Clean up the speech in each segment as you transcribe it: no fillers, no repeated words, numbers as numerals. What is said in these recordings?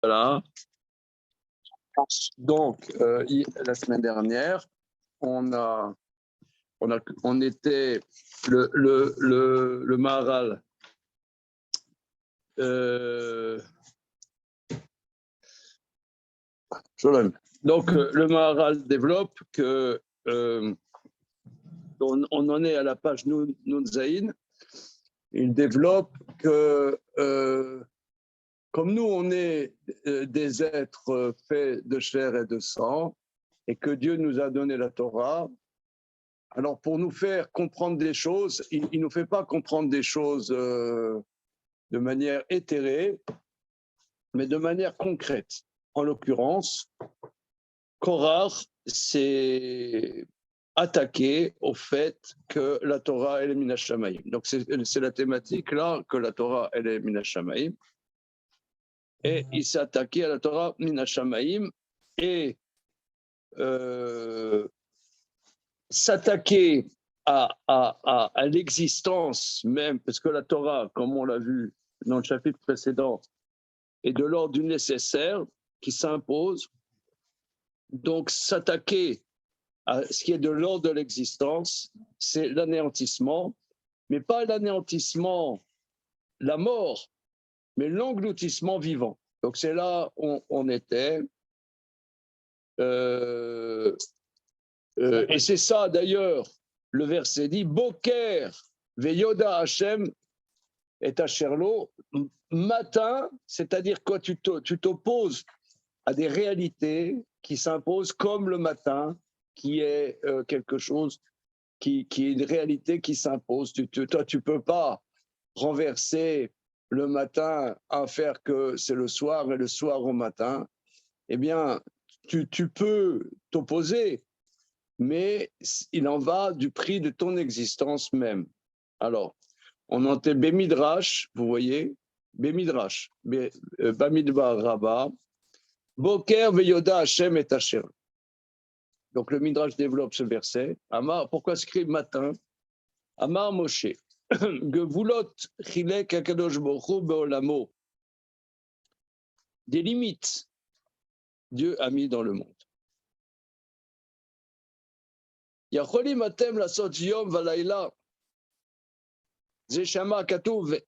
Voilà. Donc, la semaine dernière, on était le Maharal. Donc, le Maharal développe que on en est à la page Nun Zaïn. Il développe que comme nous, on est des êtres faits de chair et de sang, et que Dieu nous a donné la Torah, alors pour nous faire comprendre des choses, il ne nous fait pas comprendre des choses de manière éthérée, mais de manière concrète. En l'occurrence, Korach s'est attaqué au fait que la Torah, elle est Min Hashamayim. Donc c'est la thématique là, que la Torah, elle est Min Hashamayim. Et il s'est attaqué à la Torah Min Hashamayim et s'attaquer à l'existence même, parce que la Torah, comme on l'a vu dans le chapitre précédent, est de l'ordre du nécessaire qui s'impose. Donc s'attaquer à ce qui est de l'ordre de l'existence, c'est l'anéantissement, mais pas l'anéantissement, la mort, mais l'engloutissement vivant. Donc c'est là où on était. Et c'est ça d'ailleurs, le verset dit Boker veyoda Hashem et Asherlo, matin, c'est-à-dire quoi, tu t'opposes à des réalités qui s'imposent comme le matin, qui est quelque chose, qui est une réalité qui s'impose. Toi, tu ne peux pas renverser le matin à faire que c'est le soir et le soir au matin. Eh bien, tu peux t'opposer, mais il en va du prix de ton existence même. Alors, on entend Bemidrash, vous voyez, Bemidrash, Bamidbar Rabba, Boker veyoda Hashem et Asher. Donc le Midrash développe ce verset. Amar, pourquoi s'écrit matin? Amar Moshe, Gevulot chilek hakadosh baruch hu beolamo. Des limites, Dieu a mis dans le monde. Yacholim atem lasot yom valayla. Zeshama katuv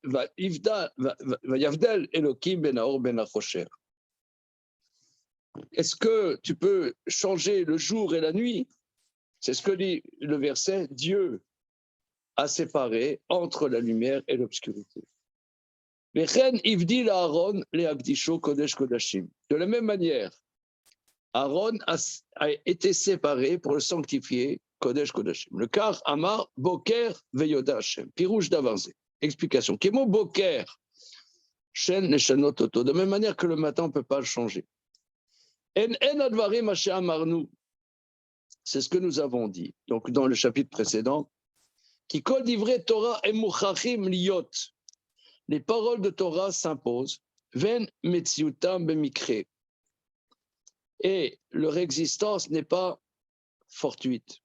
vayavdel Elokim ben Haor ben Achosher. Est-ce que tu peux changer le jour et la nuit? C'est ce que dit le verset. Dieu a séparé entre la lumière et l'obscurité. De la même manière, Aaron a été séparé pour le sanctifier, Kodesh Kodashim. Le car Amar Boker Veyoda Hashem. Pirouche d'Avanzé. Explication. Kemo Boker, Shen Neshanot Toto. De la même manière que le matin, on ne peut pas le changer. En Advarim Hashem Amarnu. C'est ce que nous avons dit. Donc, dans le chapitre précédent, qui kol divrei Torah emuchachim liot. Les paroles de Torah s'imposent. Ven metziutam bemikre. Et leur existence n'est pas fortuite.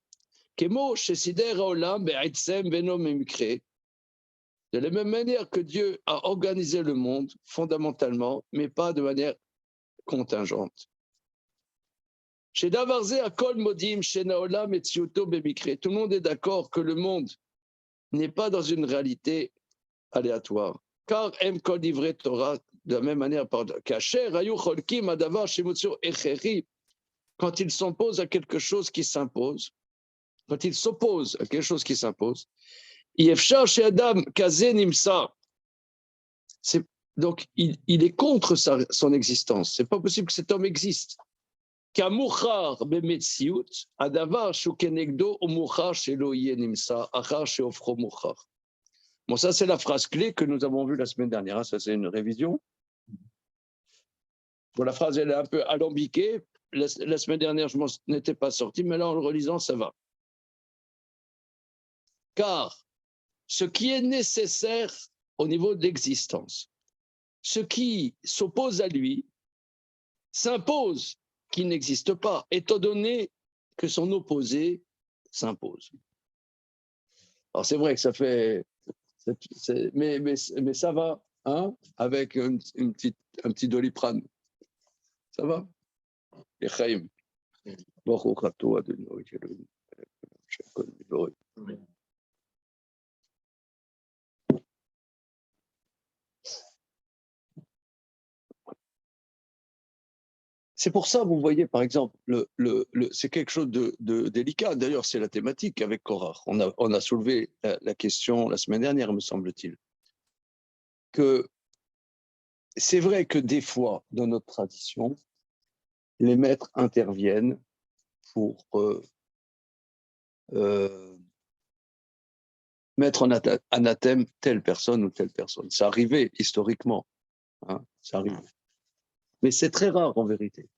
Kemo shesider haolam be'aitzem veno memikre. De la même manière que Dieu a organisé le monde fondamentalement, mais pas de manière contingente. Chez Davarze akol modim shena haolam metziuto bemikre. Tout le monde est d'accord que le monde n'est pas dans une réalité aléatoire. Car M. Kol Divrei Torah, de la même manière, quand il s'oppose à quelque chose qui s'impose, quand il s'oppose à quelque chose qui s'impose, donc il est contre son existence. C'est pas possible que cet homme existe. Bon, ça, c'est la phrase clé que nous avons vue la semaine dernière. Ça, c'est une révision. Bon, la phrase, elle est un peu alambiquée. La semaine dernière, je m'en étais pas sorti, mais là, en le relisant, ça va. Car ce qui est nécessaire au niveau de l'existence, ce qui s'oppose à lui, s'impose qu'il n'existe pas, étant donné que son opposé s'impose. Alors, c'est vrai que ça fait... mais ça va, hein, avec un petit Doliprane. Ça va? Lechaim. Baruch atah Adonai Eloheinu melech haolam v'ored. C'est pour ça, vous voyez, par exemple, c'est quelque chose de délicat. D'ailleurs, c'est la thématique avec Korach. On a soulevé la question la semaine dernière, me semble-t-il, que c'est vrai que des fois, dans notre tradition, les maîtres interviennent pour mettre en anathème telle personne ou telle personne. Ça arrivait historiquement, hein, ça arrive. Mais c'est très rare en vérité.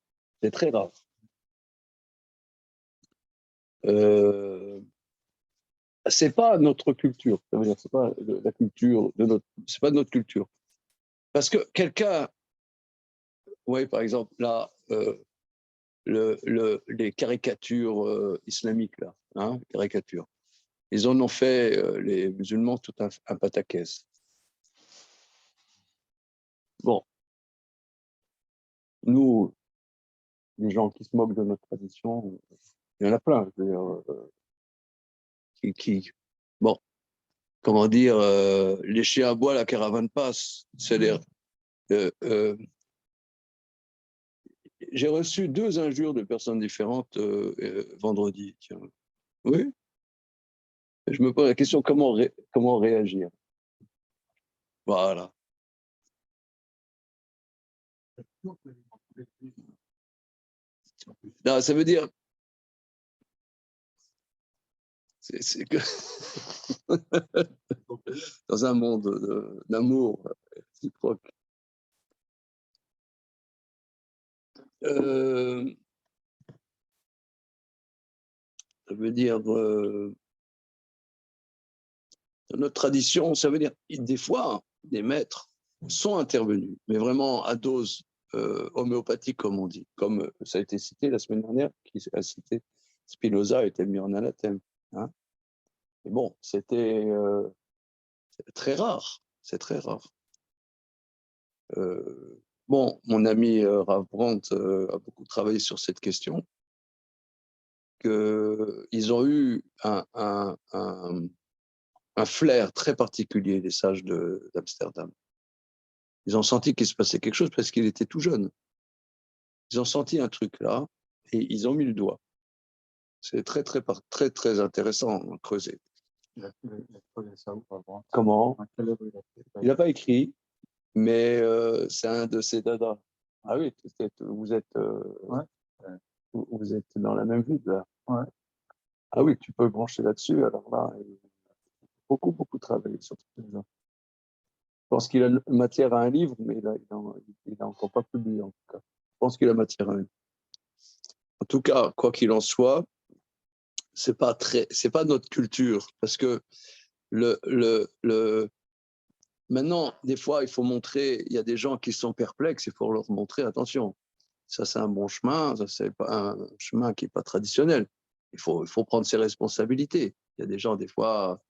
C'est très rare. C'est pas notre culture. Ça veut dire, c'est pas la culture de notre, c'est pas notre culture. Parce que quelqu'un, oui, par exemple, là, les caricatures islamiques, là, hein, caricatures, ils en ont fait, les musulmans, tout un pataquès. Bon, nous, les gens qui se moquent de notre tradition, il y en a plein, je veux dire, bon, comment dire, les chiens à bois, la caravane passe. C'est-à-dire, j'ai reçu 2 injures de personnes différentes vendredi. Tiens. Oui, je me pose la question comment réagir. Voilà. Non, ça veut dire, c'est que dans un monde d'amour réciproque. Ça veut dire, dans notre tradition, ça veut dire, des fois, des maîtres sont intervenus, mais vraiment à dose homéopathique, comme on dit, comme ça a été cité la semaine dernière, qui a cité Spinoza a été mis en anathème. Hein. Et bon, c'était très rare, c'est très rare. Bon, mon ami Rav Brandt a beaucoup travaillé sur cette question, qu'ils ont eu un flair très particulier, les sages d'Amsterdam. Ils ont senti qu'il se passait quelque chose parce qu'il était tout jeune. Ils ont senti un truc là et ils ont mis le doigt. C'est très, très, très, très intéressant à creuser. Comment? Il n'a pas écrit, mais c'est un de ses dadas. Ah oui, vous êtes dans la même ville, là. Ouais. Ah oui, tu peux brancher là-dessus. Alors là, il a beaucoup, beaucoup travaillé sur ce sujet. Je pense qu'il a matière à un livre, mais il n'a encore pas publié, en tout cas. Je pense qu'il a matière à un livre. En tout cas, quoi qu'il en soit, c'est pas notre culture, parce que maintenant, des fois, il faut montrer, il y a des gens qui sont perplexes, il faut leur montrer, attention, ça c'est un bon chemin, ça c'est pas un chemin qui n'est pas traditionnel. Il faut prendre ses responsabilités. Il y a des gens, des fois,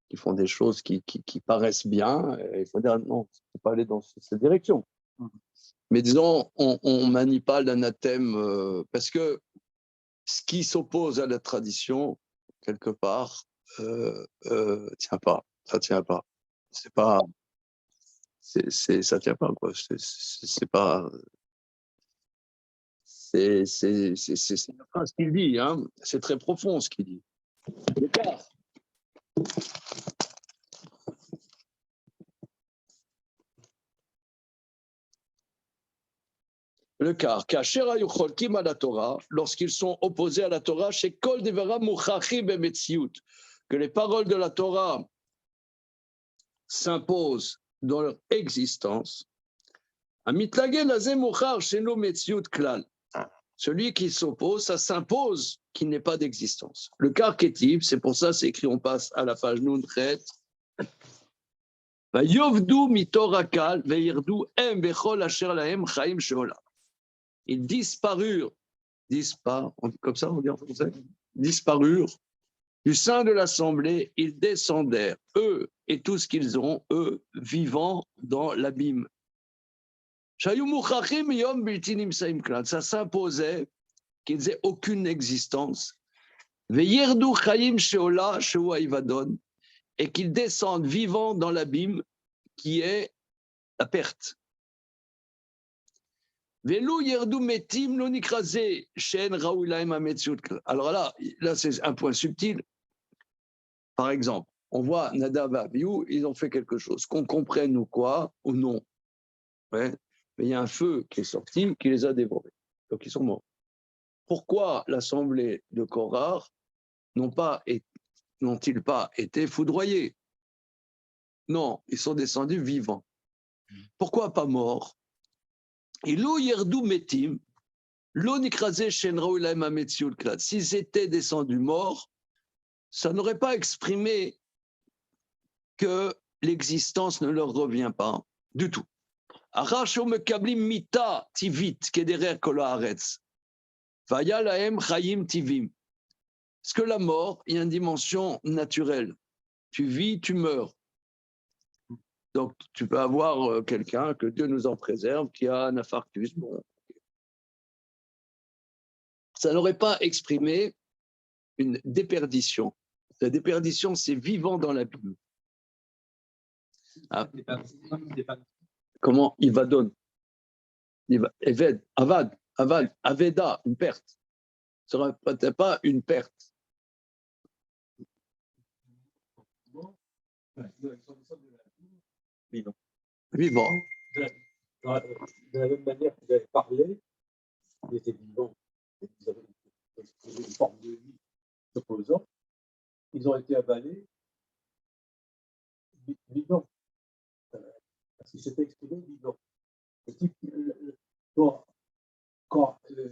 qui font des choses qui paraissent bien, et il faut dire non, il ne faut pas aller dans cette direction. Mais disons, on ne manie pas l'anathème, parce que ce qui s'oppose à la tradition, quelque part, tient pas. Ça tient pas. C'est pas. Ça tient pas, quoi. C'est pas. C'est la phrase qu'il dit, hein. C'est très profond ce qu'il dit. Le quart, la Torah, lorsqu'ils sont opposés à la Torah, chez Kol Devara Muchachi Bemetziut, que les paroles de la Torah s'imposent dans leur existence. Celui qui s'oppose, ça s'impose qu'il n'est pas d'existence. Le quart Kétiv, c'est pour ça, c'est écrit, on passe à la page Nunchet. Yovdu mitorakal veirdu em bechol asher lahem chaim sheola. Ils disparurent, comme ça on dit en français, disparurent du sein de l'assemblée, ils descendèrent, eux et tout ce qu'ils ont, eux, vivant dans l'abîme. Ça s'imposait qu'ils n'aient aucune existence. Et qu'ils descendent vivants dans l'abîme qui est la perte. Alors là c'est un point subtil. Par exemple, on voit Nadav et Abihu, ils ont fait quelque chose, qu'on comprenne ou quoi, ou non. Ouais. Mais il y a un feu qui est sorti, qui les a dévorés. Donc ils sont morts. Pourquoi l'assemblée de Korah n'ont-ils pas été foudroyés? Non, ils sont descendus vivants. Pourquoi pas morts? S'ils étaient descendus morts, ça n'aurait pas exprimé que l'existence ne leur revient pas du tout. Ce que la mort, il y a une dimension naturelle. Tu vis, tu meurs. Donc, tu peux avoir quelqu'un, que Dieu nous en préserve, qui a un infarctus. Bon. Ça n'aurait pas exprimé une déperdition. La déperdition, c'est vivant dans l'abîme. Ah. Comment il va donner? Eved, Avad, Aveda, une perte. Ce ne serait pas une perte. Vivant. De la même manière que vous avez parlé, ils étaient vivants, ils avaient une forme de vie s'opposant, ils ont été avalés vivants. Parce qu'ils s'étaient exprimés vivants. Quand la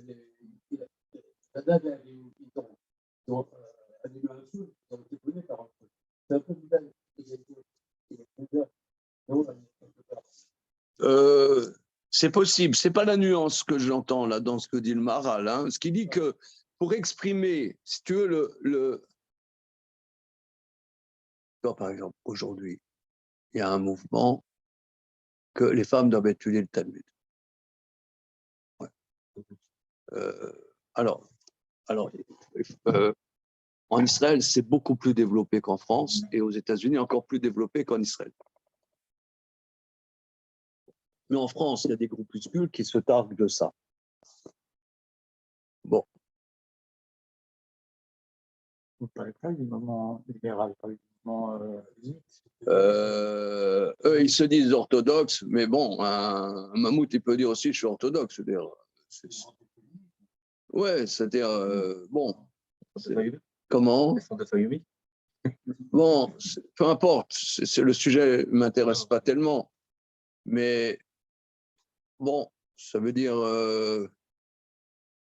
nave ils ont annulé un feu, ils ont été brûlés par un feu. C'est un peu bizarre. C'est possible. C'est pas la nuance que j'entends là dans ce que dit le Maharal. Hein. Ce qui dit que pour exprimer, si tu veux, par exemple, aujourd'hui, il y a un mouvement que les femmes doivent étudier le Talmud. Ouais. Alors, en Israël, c'est beaucoup plus développé qu'en France et aux États-Unis, encore plus développé qu'en Israël. Mais en France, il y a des groupuscules qui se targuent de ça. Bon. Vous ne parlez pas du mouvement libéral, pas du mouvement eux, ils se disent orthodoxes, mais bon, un mammouth, il peut dire aussi je suis orthodoxe. Ouais, c'est-à-dire, bon. Comment? Bon, peu importe, le sujet ne m'intéresse pas tellement. Mais bon, ça veut dire,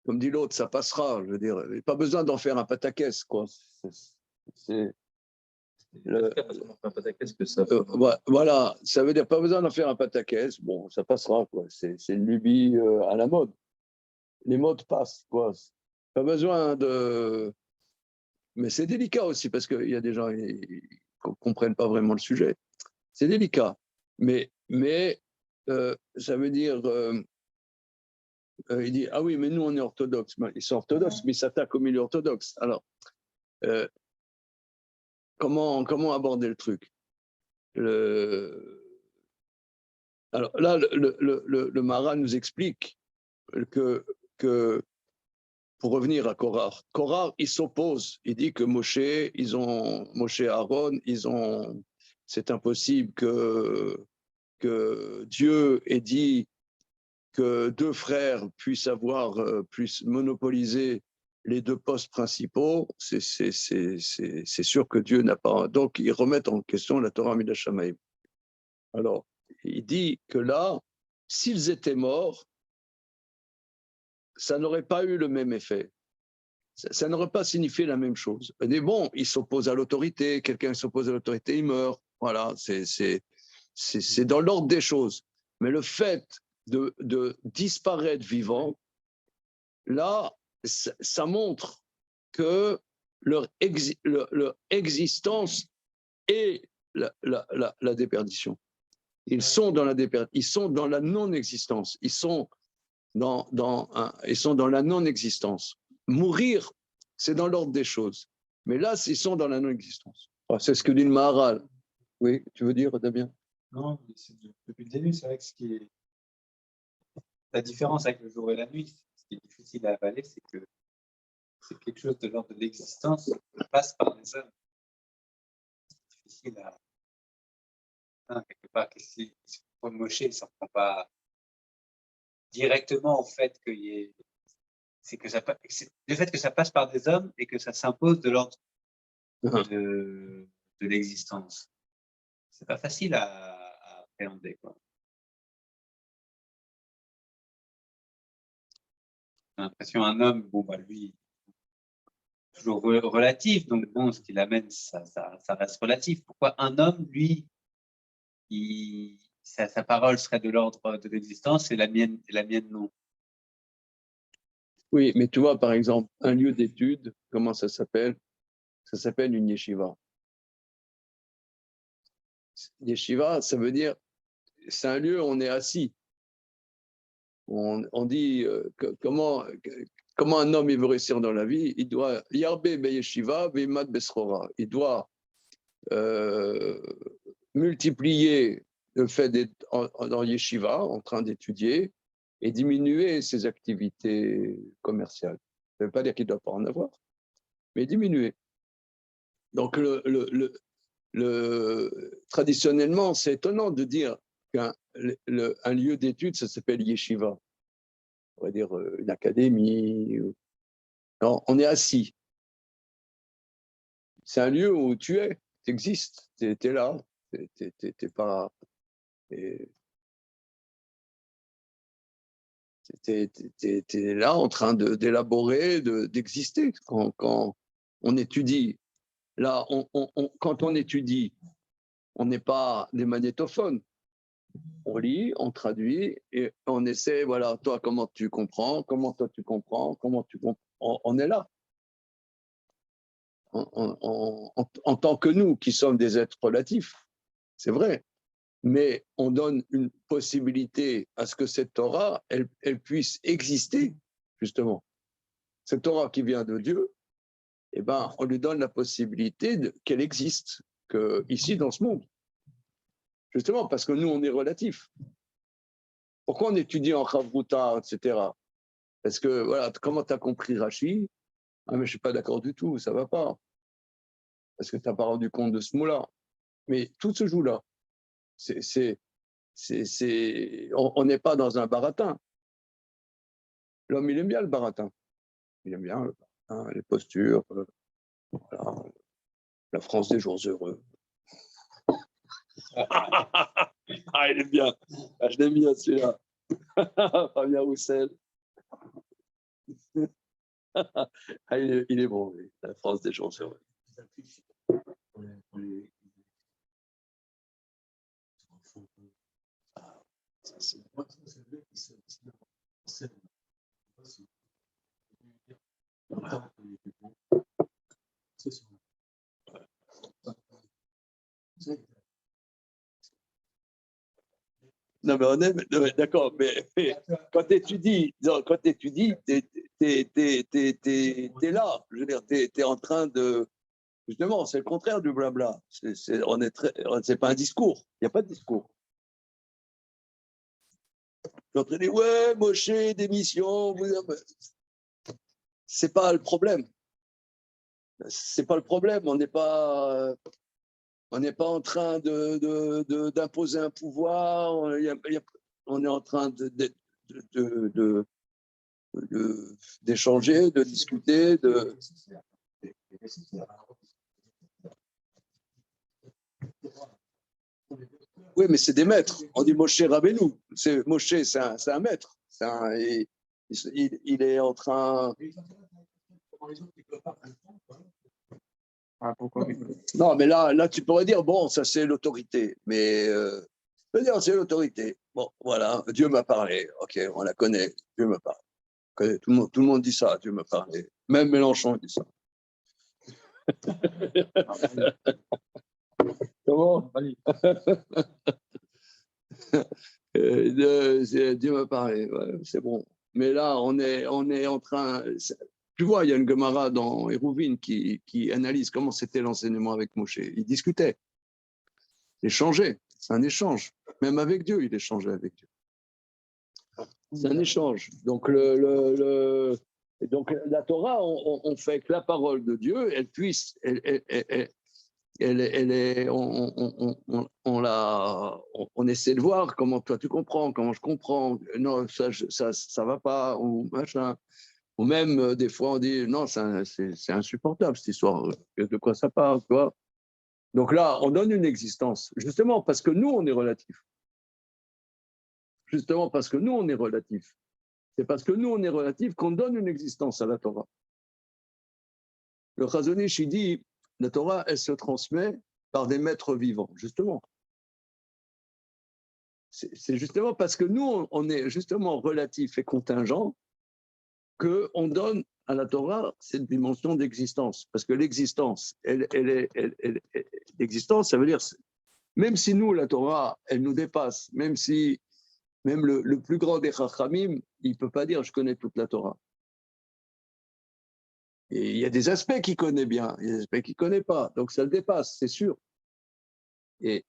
comme dit l'autre, ça passera. Je veux dire, il n'y a pas besoin d'en faire un pataquès, quoi. Voilà, ça veut dire pas besoin d'en faire un pataquès. Bon, ça passera, quoi. C'est une lubie à la mode. Les modes passent, quoi. Pas besoin de. Mais c'est délicat aussi parce qu'il y a des gens qui ne comprennent pas vraiment le sujet. C'est délicat. Mais ça veut dire. Il dit ah oui, mais nous on est orthodoxes. Ils sont orthodoxes, mais ils s'attaquent au milieu orthodoxe. Alors, comment aborder le truc? Alors là, le Maharal nous explique que pour revenir à Korah, il s'oppose. Il dit que Moshe et Aaron, c'est impossible que Dieu ait dit que deux frères puissent monopoliser les deux postes principaux. C'est sûr que Dieu n'a pas. Donc, ils remettent en question la Torah Midrash Shamayim. Alors, il dit que là, s'ils étaient morts, ça n'aurait pas eu le même effet. Ça n'aurait pas signifié la même chose. Mais bon, il s'oppose à l'autorité, quelqu'un s'oppose à l'autorité, il meurt. Voilà, c'est dans l'ordre des choses. Mais le fait de disparaître vivant, là, ça montre que leur existence est la déperdition. Ils sont dans la ils sont dans la non-existence. Ils sont ils sont dans la non-existence. Mourir, c'est dans l'ordre des choses. Mais là, ils sont dans la non-existence. Oh, c'est ce que dit le Maharal. Oui, tu veux dire, Damien? Non, depuis le début, c'est vrai que la différence avec le jour et la nuit, ce qui est difficile à avaler, c'est que c'est quelque chose de l'ordre de l'existence qui passe par les hommes. C'est difficile à. Hein, quelque part, pour Moshe, il ne s'en prend pas directement au fait qu'il y ait. C'est que le fait que ça passe par des hommes et que ça s'impose de l'ordre de l'existence. C'est pas facile à appréhender, quoi. J'ai l'impression un homme, bon, bah, lui, toujours relatif, donc bon, ce qu'il amène, ça reste relatif. Pourquoi un homme, lui, sa parole serait de l'ordre de l'existence et la mienne non? Oui, mais tu vois, par exemple, un lieu d'étude, comment ça s'appelle? Ça s'appelle une yeshiva. Yeshiva, ça veut dire, c'est un lieu où on est assis. On dit comment un homme il veut réussir dans la vie, il doit yarbe be yeshiva ve'imad besrora. Il doit multiplier le fait d'être dans yeshiva, en train d'étudier, et diminuer ses activités commerciales. Ça ne veut pas dire qu'il ne doit pas en avoir, mais diminuer. Donc, traditionnellement, c'est étonnant de dire qu'un lieu d'étude, ça s'appelle yeshiva. On va dire une académie. Non, on est assis. C'est un lieu où tu es, tu existes, tu es là. T'es pas. T'es là en train d'élaborer, d'exister. Quand on étudie, là, quand on étudie, on n'est pas des magnétophones. On lit, on traduit et on essaie, voilà, toi, comment tu comprends, comment toi tu comprends, comment tu comprends. On est là. En tant que nous, qui sommes des êtres relatifs, c'est vrai. Mais on donne une possibilité à ce que cette Torah, elle puisse exister, justement. Cette Torah qui vient de Dieu, eh ben, on lui donne la possibilité qu'elle existe ici dans ce monde. Justement, parce que nous, on est relatifs. Pourquoi on étudie en Chavruta, etc. Parce que, voilà, comment tu as compris Rashi? Ah, mais je ne suis pas d'accord du tout, ça ne va pas. Parce que tu n'as pas rendu compte de ce mot-là. Mais tout se joue là. On n'est pas dans un baratin. L'homme, il aime bien le baratin. Il aime bien le baratin, les postures, voilà, la France des jours heureux. Ah, il est bien. Ah, je l'aime bien celui-là. Fabien Roussel. Ah, il est bon, oui. La France des jours heureux. Non, mais on est, d'accord, mais quand tu étudies, t'es là. Je veux dire, t'es en train de. Justement, c'est le contraire du blabla. C'est pas un discours. Il n'y a pas de discours. L'autre dit ouais, Moshe, démission. C'est pas le problème. C'est pas le problème. On n'est pas en train d'imposer un pouvoir. On est en train d'échanger, de discuter. Oui, mais c'est des maîtres. On dit Moshe Rabbeinu. Moshe, c'est un maître. Il est en train. Non, mais là, tu pourrais dire, bon, ça c'est l'autorité. Mais c'est l'autorité. Bon, voilà, Dieu m'a parlé. Ok, on la connaît. Dieu me parle. Tout le monde dit ça, Dieu m'a parlé. Même Mélenchon dit ça. Comment? Dieu m'a parlé, ouais, c'est bon. Mais là, on est en train. Tu vois, il y a une Gemara dans Hérouvine qui analyse comment c'était l'enseignement avec Moshe. Il discutait, il échangeait. C'est un échange. Même avec Dieu, il échangeait avec Dieu. C'est un échange. Donc, donc la Torah, on fait que la parole de Dieu, elle puisse, on essaie de voir comment toi tu comprends, comment je comprends. Non, ça va pas, ou machin. Ou même, des fois, on dit, non, c'est insupportable cette histoire. De quoi ça parle, tu vois? Donc là, on donne une existence, justement parce que nous, on est relatif. Justement parce que nous, on est relatif. C'est parce que nous, on est relatif qu'on donne une existence à la Torah. Le Chazon Ish, il dit, la Torah, elle se transmet par des maîtres vivants, justement. C'est justement parce que nous, on est justement relatif et contingent qu'on donne à la Torah cette dimension d'existence. Parce que l'existence, l'existence, ça veut dire, même si nous, la Torah, elle nous dépasse, même si même le plus grand des Chachamim, il ne peut pas dire je connais toute la Torah. Et il y a des aspects qu'il connaît bien, il y a des aspects qu'il ne connaît pas. Donc ça le dépasse, c'est sûr. Mais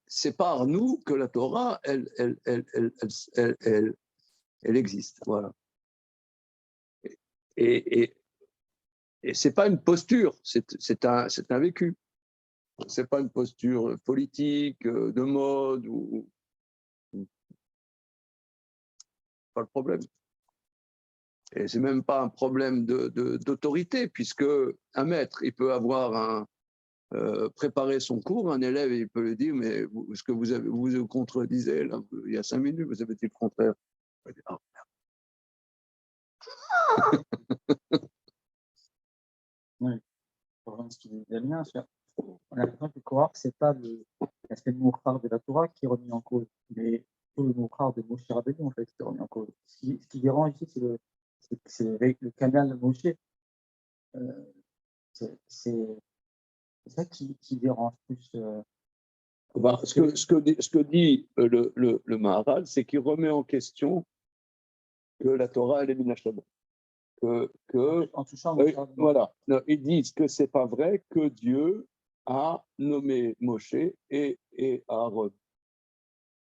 c'est par nous que la Torah, elle existe. Voilà. Et ce n'est pas une posture, c'est un vécu. Ce n'est pas une posture politique, de mode, pas le problème. Et ce n'est même pas un problème d'autorité, puisque un maître, il peut avoir préparer son cours, un élève, il peut lui dire, mais ce que vous contredisez, là, il y a 5 minutes, vous avez dit le contraire. Ah, oui, pour rejoindre ce qu'il dit Damien, on a l'impression que le Korach, ce n'est pas l'aspect moukhar de la Torah qui est remis en cause, mais tout le moukhar de Moshe Rabbeinu, en fait, qui est remis en cause. Ce qui dérange ici, c'est le canal de Moshe. C'est ça qui dérange plus. ce que dit le Maharal, c'est qu'il remet en question que la Torah, elle est minashabbat. En touchant voilà. Non, ils disent que ce n'est pas vrai que Dieu a nommé Moshe et Aaron.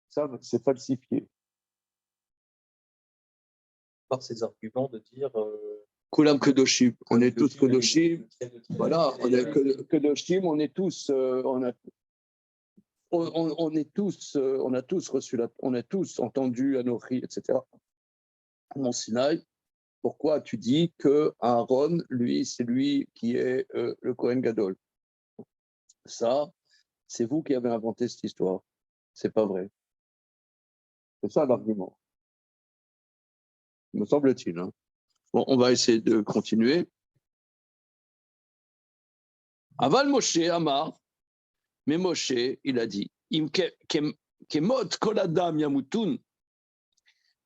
Ça, c'est falsifié. Par ces arguments de dire Kulam Kedoshim, on est tous Kedoshim. Voilà, on est Kedoshim, on est tous, on a tous reçu, on a tous entendu Anochi, etc. Mon Sinaï, pourquoi tu dis que Aaron, lui, c'est lui qui est le Kohen Gadol? Ça, c'est vous qui avez inventé cette histoire. C'est pas vrai. C'est ça l'argument. Me semble-t-il. Hein. Bon, on va essayer de continuer. Aval Moshe Amar, mais Moshe, il a dit, Kemot kol adam yamutun,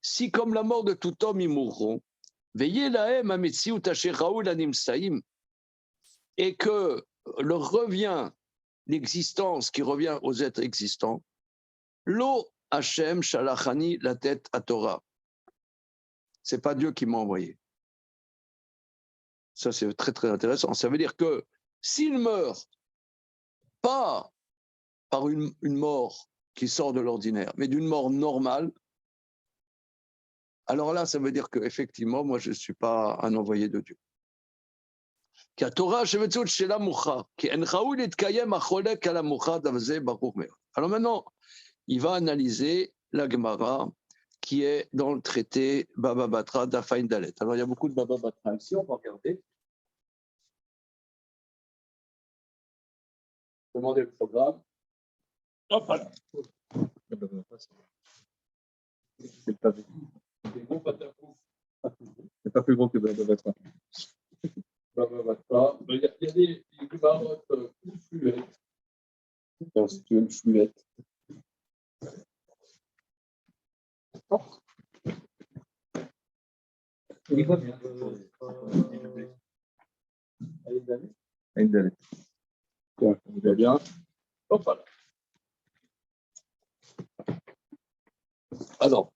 si comme la mort de tout homme ils mourront, veillez lahem ametziut asher raoul animsaim, et que leur revient l'existence qui revient aux êtres existants, lo Hashem shalachani la tête à Torah. C'est pas Dieu qui m'a envoyé. Ça, c'est très, très intéressant. Ça veut dire que s'il meurt, pas par une mort qui sort de l'ordinaire, mais d'une mort normale, alors là, ça veut dire qu'effectivement, moi, je ne suis pas un envoyé de Dieu. Alors maintenant, il va analyser la Gemara qui est dans le traité Baba Batra d'Afaïn Dalet. Alors, il y a beaucoup de Baba Batra ici, on va regarder. Demandez le programme. Hop là. C'est pas plus gros que Baba Batra. Baba Batra. Il y a des Gemarotes plus fluettes. Si tu veux une fluette. Il est quoi bien Vous allez bien. Hop là. Alors,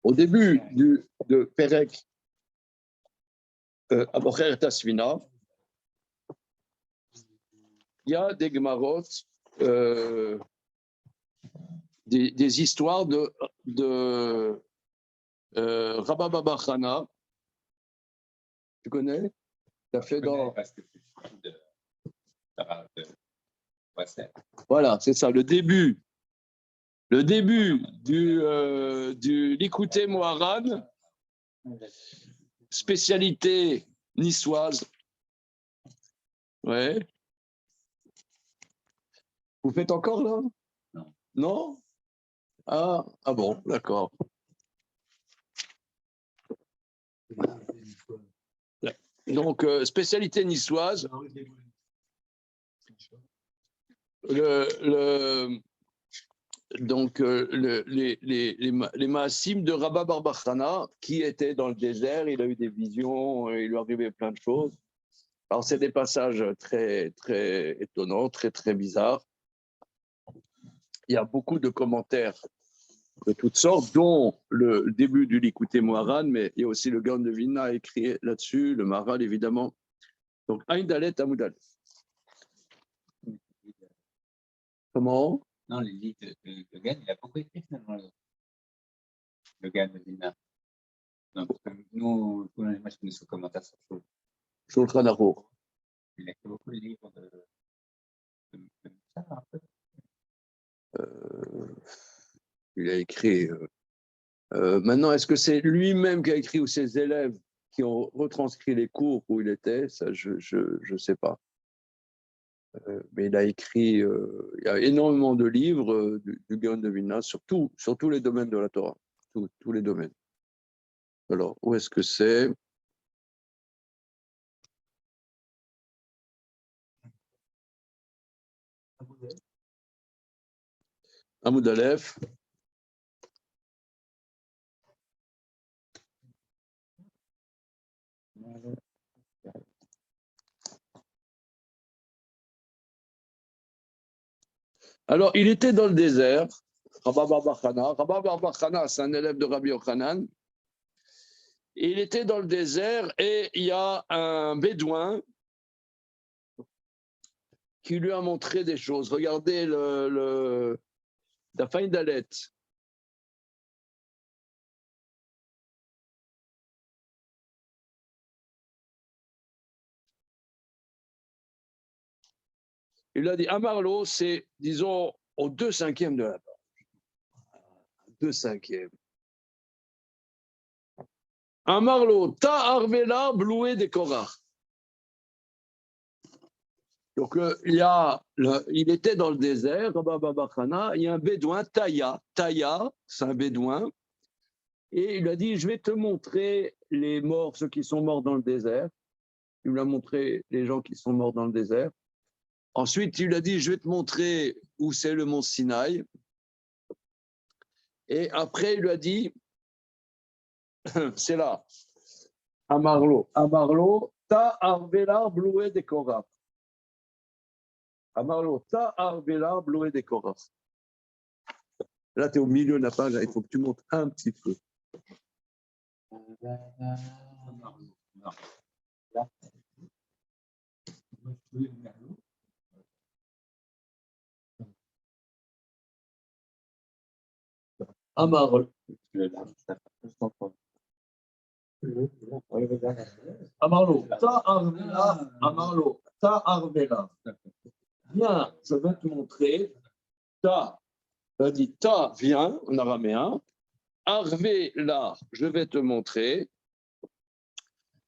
au début de Perek Abocher Tasvina, il y a des Gemarot, des histoires de Rabba Baba Chana. Tu connais? Tu as fait dans. Parce que c'est beaucoup de Wasser. Voilà, c'est ça, le début du Likouté Moharan, spécialité niçoise. Ouais. Vous faites encore là? Non. Non? Ah bon, d'accord. Donc, spécialité niçoise. Donc, les Maasim de Rabba Barbachana, qui était dans le désert, il a eu des visions, il lui arrivait plein de choses. Alors, c'est des passages très, très étonnants, très, très bizarres. Il y a beaucoup de commentaires de toutes sortes, dont le début du Likouté Moharan, mais il y a aussi le Gaon de Vilna écrit là-dessus, le Maharal, évidemment. Donc, Aïn Dalet Amoudalet. Comment? Non, les livres de Gaon, il a beaucoup écrit finalement. Le Gaon de Vilna. Donc, nous, moi, je connais son commentaire sur Shulchan Aruch. Il a écrit beaucoup de livres de ça, un peu. Il a écrit. Maintenant, est-ce que c'est lui-même qui a écrit ou ses élèves qui ont retranscrit les cours où il était? Ça, je sais pas. Mais il a écrit. Il y a énormément de livres du Gaon de Vilna sur tous les domaines de la Torah, tous les domaines. Alors, où est-ce que c'est? Amoud Aleph. Alors, il était dans le désert, Rabba Barbachana. Rabba Barbachana, c'est un élève de Rabbi Yochanan. Il était dans le désert et il y a un bédouin qui lui a montré des choses. Regardez la faille d'Alet. Il a dit, Amarlo, c'est, disons, au 2/5 de la part. 2/5. Amarlo, ta arvela bloué des korach. Donc, il était dans le désert, il y a un bédouin, Taya, c'est un bédouin, et il a dit, je vais te montrer les morts, ceux qui sont morts dans le désert. Il lui a montré les gens qui sont morts dans le désert. Ensuite, il lui a dit, je vais te montrer où c'est le mont Sinaï. Et après, il lui a dit, c'est là, Amarlo, ta arvela bloué des korach. Amarlo, ta arvela bloué des korach. Là, tu es au milieu de la page, il faut que tu montes un petit peu. Amarlo. Amarlo, ta arvela. Viens, je vais te montrer. Ta, il dit ta, viens, en araméen. Arvela, je vais te montrer.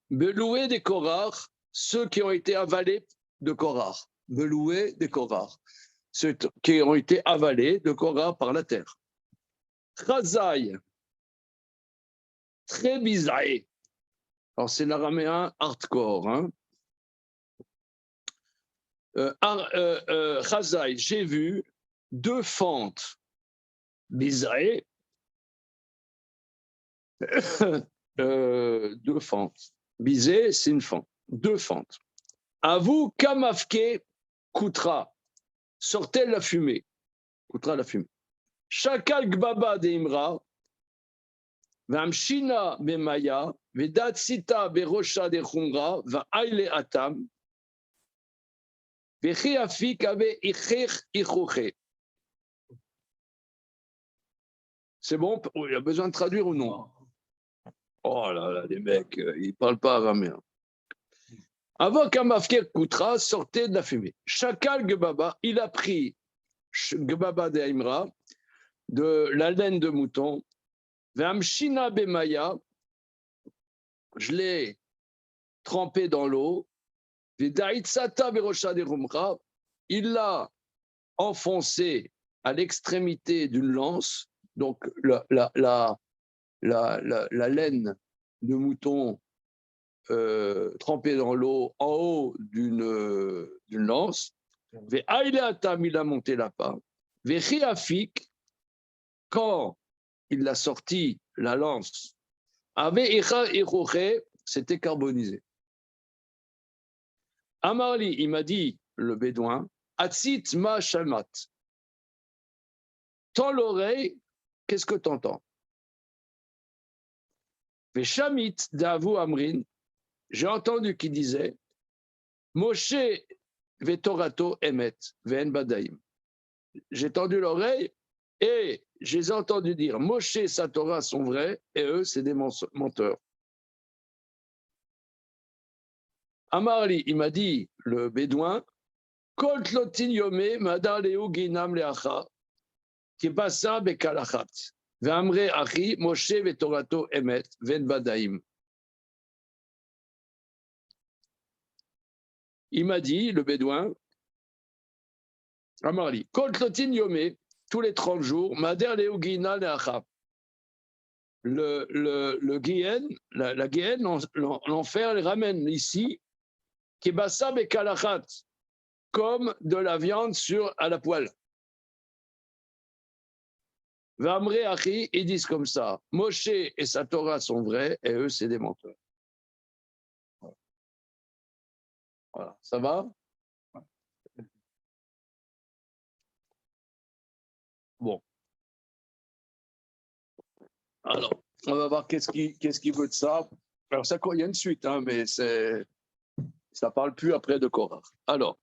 Beloué des Korach, ceux qui ont été avalés de Korach. Beloué des Korach, ceux qui ont été avalés de Korach par la terre. Chazaï, très bizarre. Alors, c'est l'araméen hardcore. Hein. Chazaï, j'ai vu 2 fentes bizarres. 2 fentes. Bizé, c'est une fente. 2 fentes. À vous, Kamafke, Koutra, sortez la fumée. Koutra la fumée. Chakal Gbaba de Imra, Vamshina bemaya, vedatsita berosha de chumra, va'aile atam, vechi afik ave ichech ichuche. C'est bon? Il y a besoin de traduire ou non? Oh là là, les mecs, ils ne parlent pas araméen. Avant qu'un mafkir Koutra sortait de la fumée. Chakal Gebaba, il a pris Gebaba de Aimra, de la laine de mouton, Vamshina Bemaya, je l'ai trempé dans l'eau, Vedaitsata Berosha de Rumra, il l'a enfoncé à l'extrémité d'une lance, donc la laine de mouton trempée dans l'eau en haut d'une lance. Il a monté la part. Quand il a sorti la lance, c'était carbonisé. Amarli, il m'a dit, le bédouin, Atsit ma shamat. Tends l'oreille, qu'est-ce que tu entends? Veshamit d'Avu Amrin, j'ai entendu qu'il disait Moshe vetorato emet ven badaim. J'ai tendu l'oreille et j'ai entendu dire Moshe et sa Torah sont vrais et eux c'est des menteurs. Amarli, il m'a dit le bédouin Kol tlotin yome madar leu ginam leacha kibasa bekalachat ve'amre achi Moshe vetorato emet ven badaim. Il m'a dit, le bédouin, Amarli, Koltlotin Yomé, tous les 30 jours, Mader Leugina Leacha. Le Guéhen, la Guéhen, l'enfer, les ramène ici, Kebassa Bekalachat, comme de la viande à la poêle. Vamre Achi, ils disent comme ça, Moshe et sa Torah sont vrais, et eux, c'est des menteurs. Voilà, ça va? Bon. Alors, on va voir qu'est-ce qu'il veut de ça. Alors, ça, il y a une suite, hein, mais ça ne parle plus après de Korach. Alors,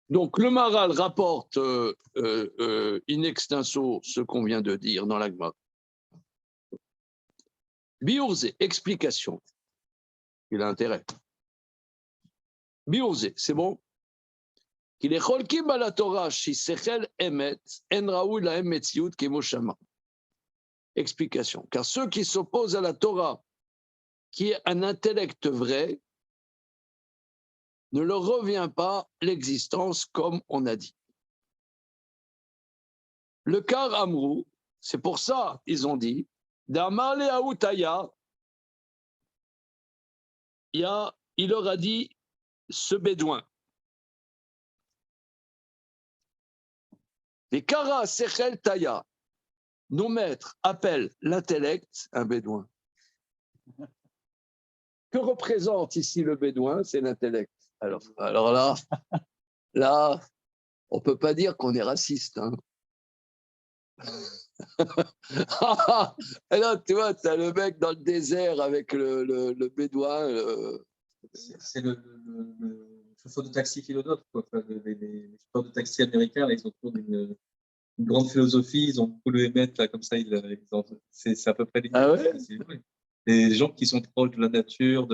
donc, le Maral rapporte in extenso ce qu'on vient de dire dans l'Agma. Biurze, explication. Il a intérêt. Biurze, c'est bon? Qu'il est cholkim à la Torah, si sechel emet, en raoul la emetziut kemoshama. Explication. Car ceux qui s'opposent à la Torah, qui est un intellect vrai, ne leur revient pas l'existence comme on a dit. Le Kar Amrou, c'est pour ça ils ont dit, d'Amale Aoutaya, il leur a dit ce bédouin. Les Kara Sechel Taya, nos maîtres appellent l'intellect un bédouin. Que représente ici le bédouin? C'est l'intellect. Alors là, on ne peut pas dire qu'on est raciste. Hein. Et là, tu vois, tu as le mec dans le désert avec le bédouin. C'est le chauffeur de taxi philosophe. Les chauffeurs de taxi américains, là, ils ont autour d'une grande philosophie, ils ont beaucoup le émettre, là, comme ça, c'est à peu près les. Ah ouais? Les gens qui sont proches de la nature,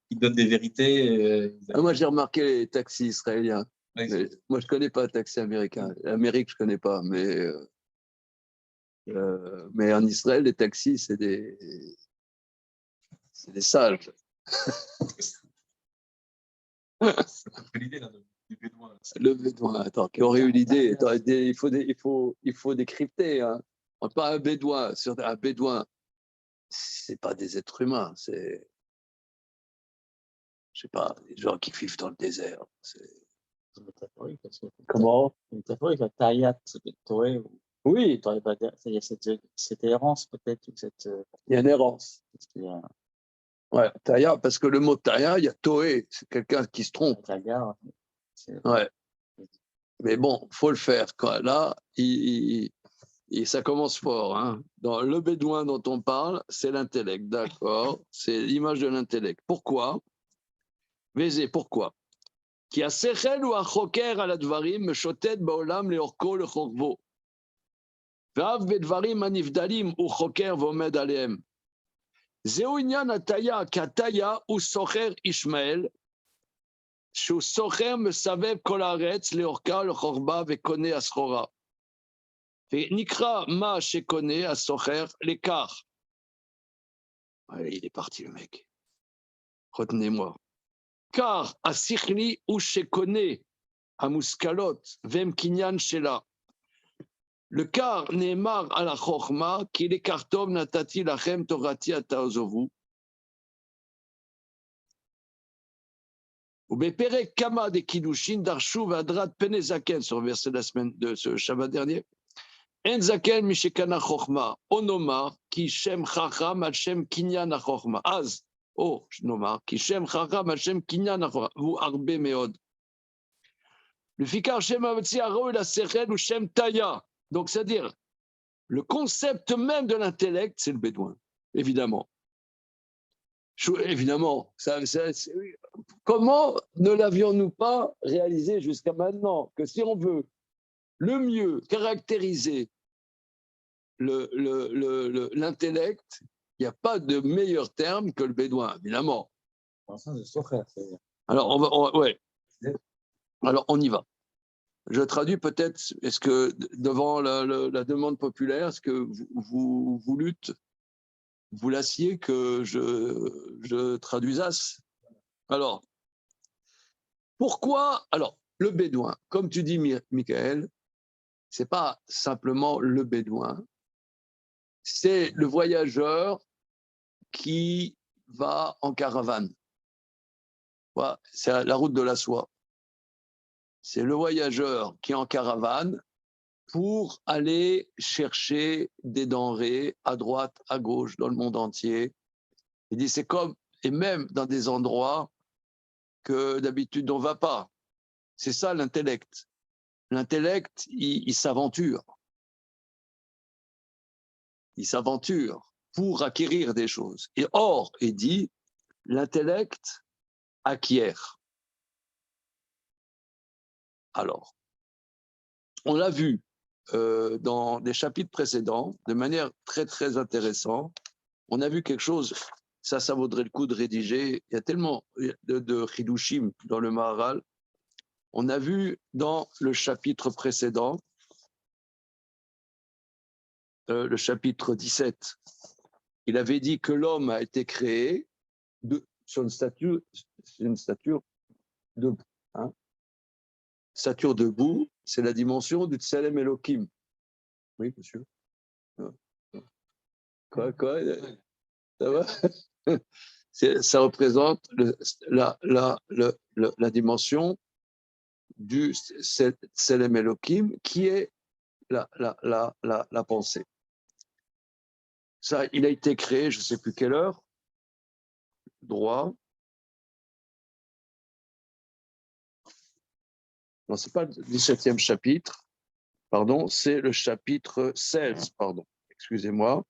qui donnent des vérités. Moi, j'ai remarqué les taxis israéliens. Ouais, moi, je ne connais pas le taxi américain. L'Amérique, je ne connais pas. Mais en Israël, les taxis, c'est des sages. C'est l'idée là, du bédouin. Le bédouin, attends, qui aurait eu l'idée. Il faut décrypter. Hein. Pas un bédouin. Un bédouin, ce n'est pas des êtres humains. C'est, je sais pas, des gens qui vivent dans le désert. C'est métaphorique. Comment? C'est métaphorique, la taillat, Toé, oui, il y a cette errance peut-être. Il y a une errance. Ouais, taïa, parce que le mot taïa, il y a toé, c'est quelqu'un qui se trompe. Taïa, ouais. Mais bon, il faut le faire. Quoi. Là, ça commence fort. Hein. Dans le bédouin dont on parle, c'est l'intellect, d'accord? C'est l'image de l'intellect. Pourquoi? Vézé, pourquoi? Qui a sechel ou a choker à la dvarim, meshotet baolam leorko le chokvo. Vav bedvarim anifdalim ou choker vomed aleem. Zeu inyan ataya, kataya ou socher Ishmael. שהוא סוחר מסבב כל הארץ לאורכה לחורבה וקונה הסחורה. ונקרא מה שקונה הסוחר לכך. Il est parti le mec. Retenez-moi. car השיכלי הוא שקונה המושכלות והם קניין שלה. לקר נאמר על החוכמה כי לקח טוב נתתי לכם תורתי תעזבו. ובפרק כמה דקידושין דרשו והדרת פני זקן, sur le verset de la semaine de ce Shabbat dernier, אין זקן מי שקנה חוכמה, או נאמר כי שם חכם על שם קניין החוכמה. אז, או נאמר כי שם חכם על שם קניין החוכמה, והוא הרבה מאוד. לפיכך שם המציע ראוי לשכל הוא שם תיה. Donc c'est-à-dire, le concept même de l'intellect, c'est le bédouin, évidemment. Évidemment, comment ne l'avions-nous pas réalisé jusqu'à maintenant que si on veut le mieux caractériser l'intellect, il n'y a pas de meilleur terme que le bédouin, évidemment. Alors, Alors, on y va. Je traduis peut-être, est-ce que devant la demande populaire, est-ce que vous luttez, vous lassiez que je traduisasse? Alors, pourquoi? Alors, le bédouin, comme tu dis, Michael, ce n'est pas simplement le bédouin, c'est le voyageur qui va en caravane. Voilà, c'est la route de la soie. C'est le voyageur qui est en caravane pour aller chercher des denrées à droite, à gauche, dans le monde entier. Il dit c'est comme, et même dans des endroits que d'habitude on ne va pas. C'est ça l'intellect. L'intellect, il s'aventure. Il s'aventure pour acquérir des choses. Et or, il dit, l'intellect acquiert. Alors, on l'a vu dans des chapitres précédents, de manière très, très intéressante. On a vu quelque chose, ça vaudrait le coup de rédiger. Il y a tellement de chidushim dans le Maharal. On a vu dans le chapitre précédent, le chapitre 17, il avait dit que l'homme a été créé sur une stature debout. Hein. Stature debout, c'est la dimension du Tselem Elohim. Oui, monsieur. Quoi ça va? Ça représente la dimension du Tselem Elohim qui est la pensée. Ça, il a été créé, je ne sais plus quelle heure, droit. Non, ce n'est pas le 17e chapitre, pardon, c'est le chapitre 16, pardon, excusez-moi.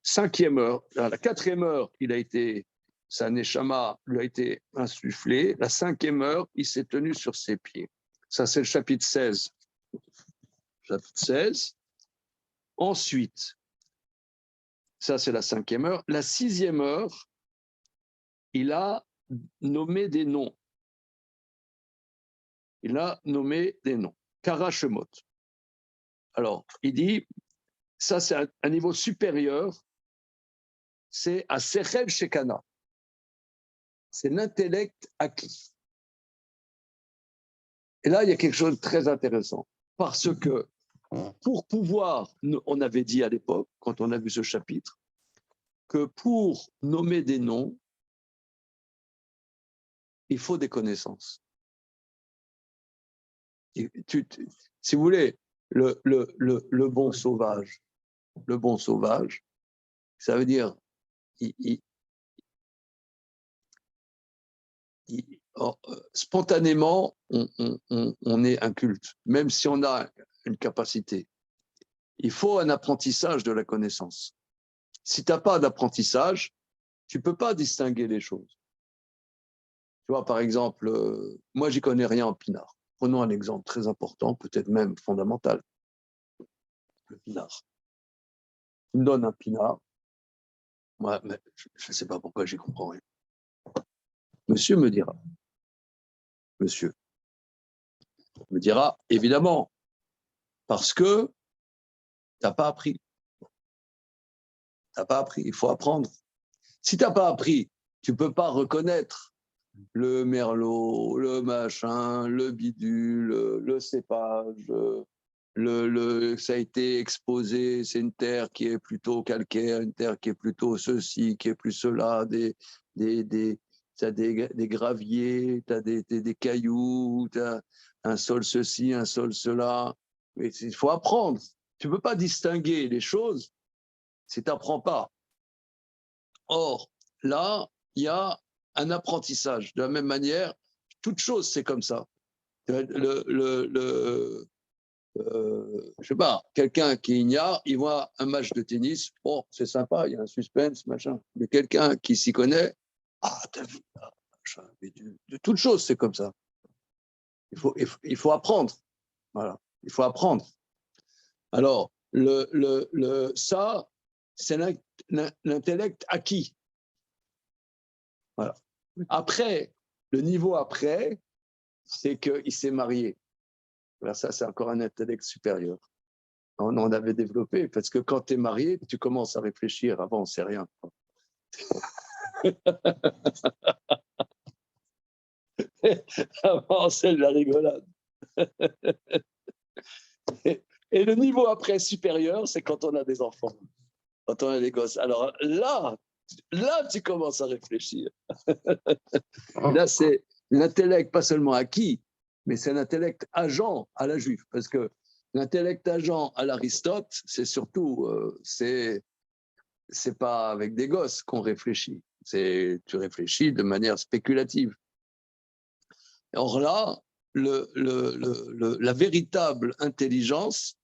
Cinquième heure, à la 4e heure, sa neshama lui a été insufflée. La 5e heure, il s'est tenu sur ses pieds. Ça, c'est le chapitre 16. Chapitre 16. Ensuite, ça, c'est la 5e heure. La 6e heure, il a nommé des noms. Il a nommé des noms. Karashemot. Alors, il dit, ça, c'est un niveau supérieur. C'est à Sechel Shekana. C'est l'intellect acquis. Et là, il y a quelque chose de très intéressant. Parce que pour pouvoir, on avait dit à l'époque, quand on a vu ce chapitre, que pour nommer des noms, il faut des connaissances. Si vous voulez, le bon sauvage, Ça veut dire, spontanément, on est inculte, même si on a une capacité. Il faut un apprentissage de la connaissance. Si tu n'as pas d'apprentissage, tu ne peux pas distinguer les choses. Tu vois, par exemple, moi, j'y connais rien en pinard. Prenons un exemple très important, peut-être même fondamental. Le pinard. Tu me donnes un pinard. Moi, je ne sais pas pourquoi j'y comprends rien. Monsieur me dira. Monsieur me dira, évidemment, parce que tu n'as pas appris. Tu n'as pas appris, il faut apprendre. Si tu n'as pas appris, tu ne peux pas reconnaître le merlot, le machin, le bidule, le cépage, ça a été exposé, c'est une terre qui est plutôt calcaire, une terre qui est plutôt ceci, qui est plus cela, t'as des graviers, tu as des cailloux, tu as un sol ceci, un sol cela. Mais il faut apprendre. Tu ne peux pas distinguer les choses si tu n'apprends pas. Or, là, il y a un apprentissage. De la même manière, toute chose, c'est comme ça. Je sais pas, quelqu'un qui est ignare, il voit un match de tennis, bon, c'est sympa, il y a un suspense, machin. Mais quelqu'un qui s'y connaît, ah, t'as vu, machin. Mais de toute chose, c'est comme ça. Il faut apprendre. Voilà, il faut apprendre. Alors, ça, c'est l'intellect acquis. Voilà. Après, le niveau après, c'est qu'il s'est marié. Alors ça, c'est encore un intellect supérieur. On en avait développé, parce que quand tu es marié, tu commences à réfléchir. Avant, c'est rien. Avant, c'est de la rigolade. Et le niveau après supérieur, c'est quand on a des enfants, quand on a des gosses. Alors là, tu commences à réfléchir. Là, c'est l'intellect pas seulement acquis, mais c'est l'intellect agent à la juive. Parce que l'intellect agent à l'Aristote, c'est surtout, c'est pas avec des gosses qu'on réfléchit. Tu réfléchis de manière spéculative. Or là, la véritable intelligence,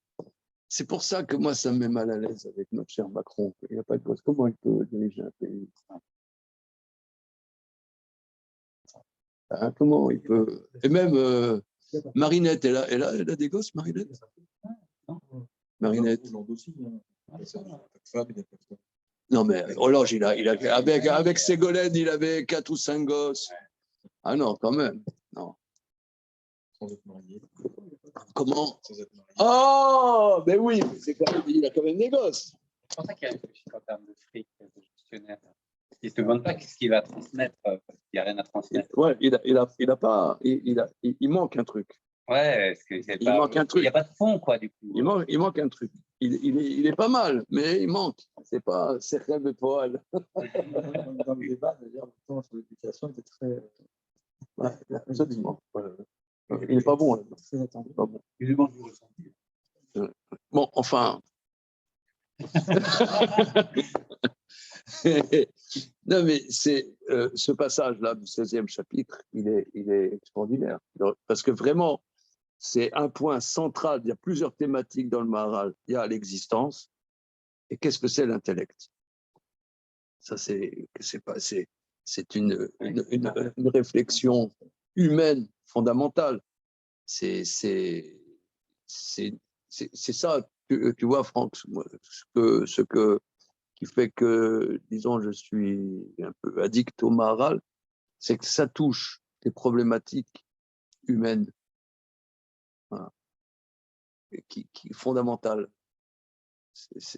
c'est pour ça que moi, ça me met mal à l'aise avec notre cher Macron. Il n'y a pas de gosse. Comment il peut diriger un pays? Hein, comment il peut... Et même Marinette, elle a des gosses, Marinette? Marinette. Non, mais Hollande, avec Ségolène, il avait 4 ou 5 gosses. Ah non, quand même. Non. Comment? Oh, ben oui, il a quand même des gosses. C'est pour ça qu'il réfléchit en termes de fric, de gestionnaire. Il ne se demande pas qu'est-ce qu'il va transmettre, parce qu'il n'y a rien à transmettre. Ouais, il manque un truc. Ouais, il manque un truc. Il n'y a pas de fond, quoi, du coup. Il manque un truc. Il est pas mal, mais il manque. C'est pas certain de poil. Dans le débat, d'ailleurs, le temps sur l'éducation était très. Ouais, absolument. Il n'est pas bon. Là. Très attendu. Pas bon. Il demande du ressenti. Bon, enfin. Non, mais c'est ce passage-là du 16e chapitre, il est extraordinaire. Parce que vraiment, c'est un point central. Il y a plusieurs thématiques dans le Maharal. Il y a l'existence. Et qu'est-ce que c'est l'intellect? Ça, c'est une réflexion humaine fondamentale. C'est ça, tu vois, Franck, qui fait que, disons, je suis un peu addict au Maharal, c'est que ça touche des problématiques humaines, voilà, qui fondamentales.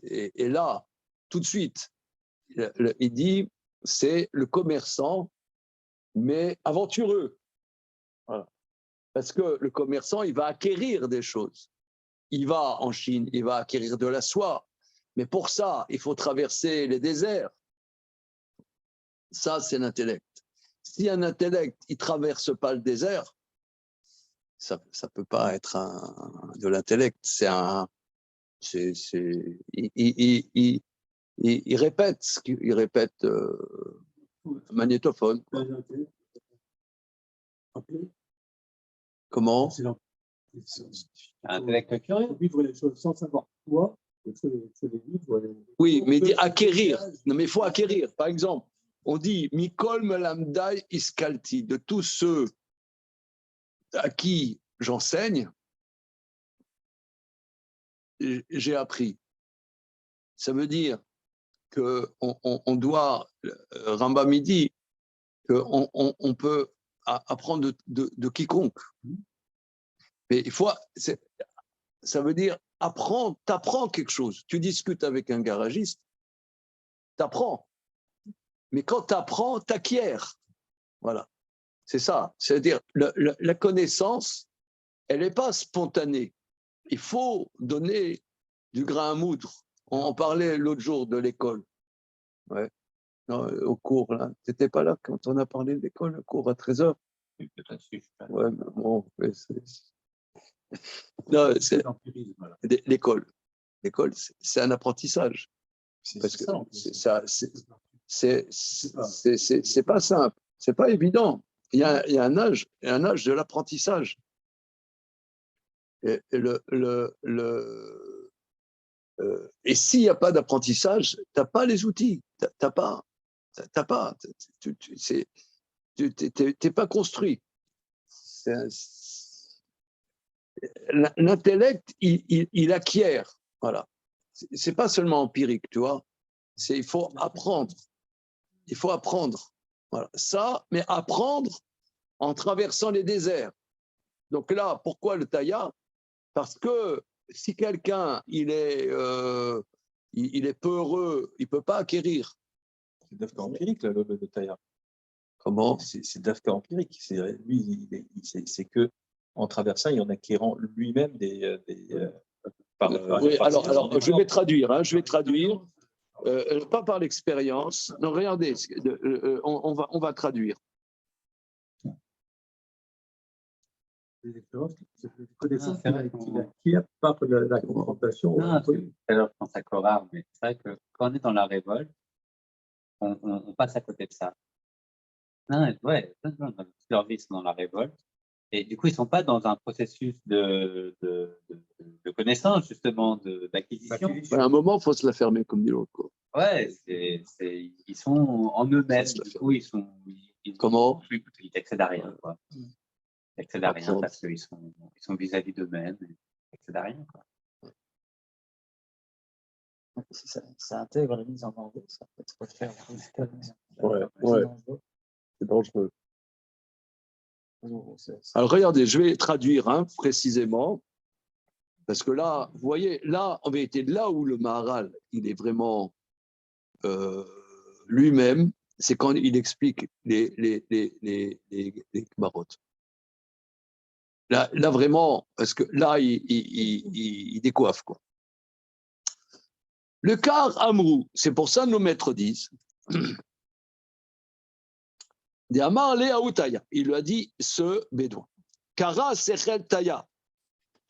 Et là, tout de suite, il dit, c'est le commerçant, mais aventureux. Voilà. Parce que le commerçant, il va acquérir des choses. Il va en Chine, il va acquérir de la soie. Mais pour ça, il faut traverser les déserts. Ça, c'est l'intellect. Si un intellect, il ne traverse pas le désert, ça ne peut pas être de l'intellect. il répète, il répète magnétophone. Comment? C'est Un intellect curieux. vivre les choses sans savoir quoi. Il faut les vivre. Oui, mais il dit acquérir. Non, mais il faut acquérir. Par exemple, on dit Mikol Melamdai Iskalti, de tous ceux à qui j'enseigne, j'ai appris. Ça veut dire qu'on doit, Rambam dit, qu'on peut apprendre de quiconque. Mais il faut, ça veut dire apprendre, t'apprends quelque chose. Tu discutes avec un garagiste, t'apprends. Mais quand t'apprends, t'acquiers. Voilà. C'est ça. C'est-à-dire, la connaissance, elle n'est pas spontanée. Il faut donner du grain à moudre. On parlait l'autre jour de l'école. Ouais. Non, au cours, là. Tu n'étais pas là quand on a parlé de l'école, au cours à 13h. Ouais, mais bon, non, c'est l'école. L'école, c'est un apprentissage. Parce que c'est pas simple, c'est pas évident. Il y a un âge de l'apprentissage. Et s'il n'y a pas d'apprentissage, tu n'as pas les outils, tu n'es pas construit. L'intellect, il acquiert. Voilà. C'est pas seulement empirique, tu vois. Il faut apprendre. Il faut apprendre. Voilà. Ça, mais apprendre en traversant les déserts. Donc là, pourquoi le taïa? Parce que si quelqu'un il est peureux, il ne peut pas acquérir. C'est d'Afka empirique, le taïa. Comment? C'est d'Afka empirique. Lui, c'est que en traversant et en acquérant lui-même oui, alors, je vais traduire. Pas par l'expérience. Non, regardez, on va traduire. C'est une connaissance qu'il acquiert par la confrontation. Non, alors je pense à Korah, mais c'est vrai que quand on est dans la révolte, on passe à côté de ça. Non, ouais, leur vie sont dans la révolte. Et du coup, ils ne sont pas dans un processus de connaissance, justement, d'acquisition. À un moment, il faut se la fermer, comme dit l'autre. Ouais, ils sont en eux-mêmes. Du coup, ils Comment? Ils n'accèdent à rien, quoi. Ils n'accèdent à rien parce qu'ils sont vis-à-vis d'eux-mêmes. Ils n'accèdent à rien, quoi. Si ça intègre la mise en danger, ça peut être faire. Ouais. C'est dangereux. Alors, regardez, je vais traduire précisément, parce que là, vous voyez, là, en vérité, là où le Maharal, il est vraiment lui-même, c'est quand il explique les marottes. Là, vraiment, parce que là, il décoiffe, quoi. Le Kar Amrou, c'est pour ça que nos maîtres disent de Amar le Aoutaya, il lui a dit ce bédouin. Kara Sechel Taya,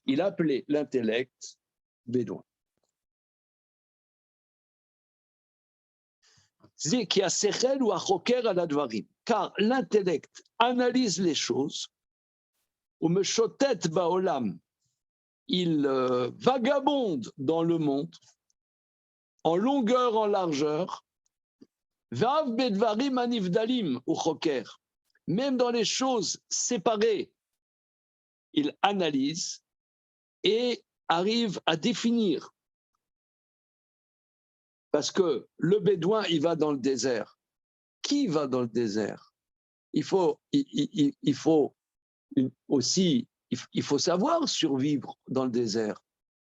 il a appelé l'intellect bédouin. C'est qui a Sechel ou a Choker à la Dvarim, car l'intellect analyse les choses, ou me chotet baolam, il vagabonde dans le monde, en longueur, en largeur, Vav bedvarim anivdalim ou choker. Même dans les choses séparées, il analyse et arrive à définir. Parce que le bédouin, il va dans le désert. Qui va dans le désert? Il faut aussi, il faut savoir survivre dans le désert.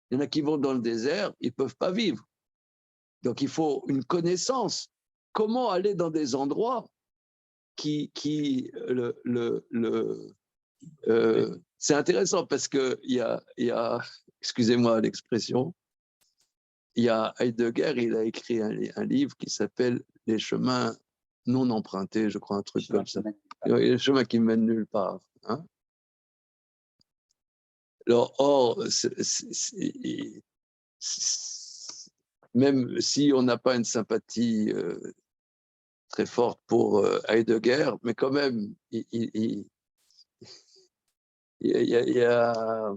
Il y en a qui vont dans le désert, ils ne peuvent pas vivre. Donc il faut une connaissance. Comment aller dans des endroits c'est intéressant parce que il y a excusez-moi l'expression, il y a Heidegger, il a écrit un livre qui s'appelle Les chemins non empruntés, je crois, un truc comme ça. Les chemins qui mènent nulle part. Hein. Alors, même si on n'a pas une sympathie très forte pour Heidegger, mais quand même, il y a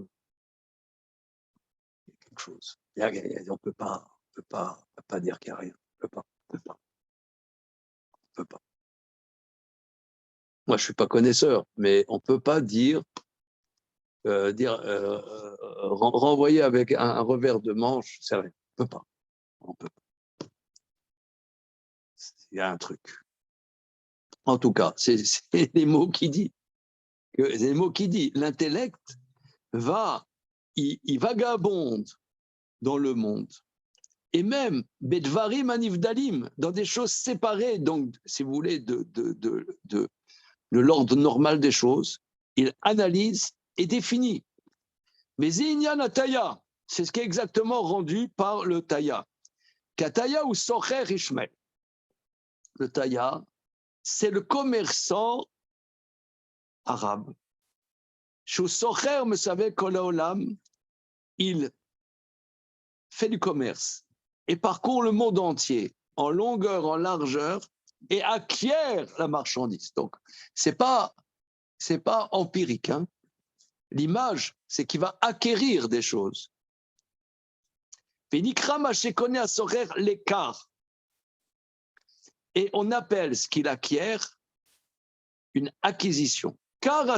quelque chose. On ne peut pas dire qu'il n'y a rien. On ne peut pas. Moi, je ne suis pas connaisseur, mais on ne peut pas renvoyer avec un revers de manche, c'est vrai. On ne peut pas. Il y a un truc. En tout cas, c'est les mots qui disent. L'intellect il vagabonde dans le monde. Et même, bedvarim anivdalim, dans des choses séparées, donc, si vous voulez, de l'ordre normal des choses, il analyse et définit. Mais Zinyan Ataya, c'est ce qui est exactement rendu par le Taya. Kataya ou Socher Ishmael. Le Taya, c'est le commerçant arabe. Shu Socher, vous savez, Kolaolam, il fait du commerce et parcourt le monde entier, en longueur, en largeur, et acquiert la marchandise. Donc, c'est pas empirique. Hein. L'image, c'est qu'il va acquérir des choses. L'écart. Et on appelle ce qu'il acquiert une acquisition. Car à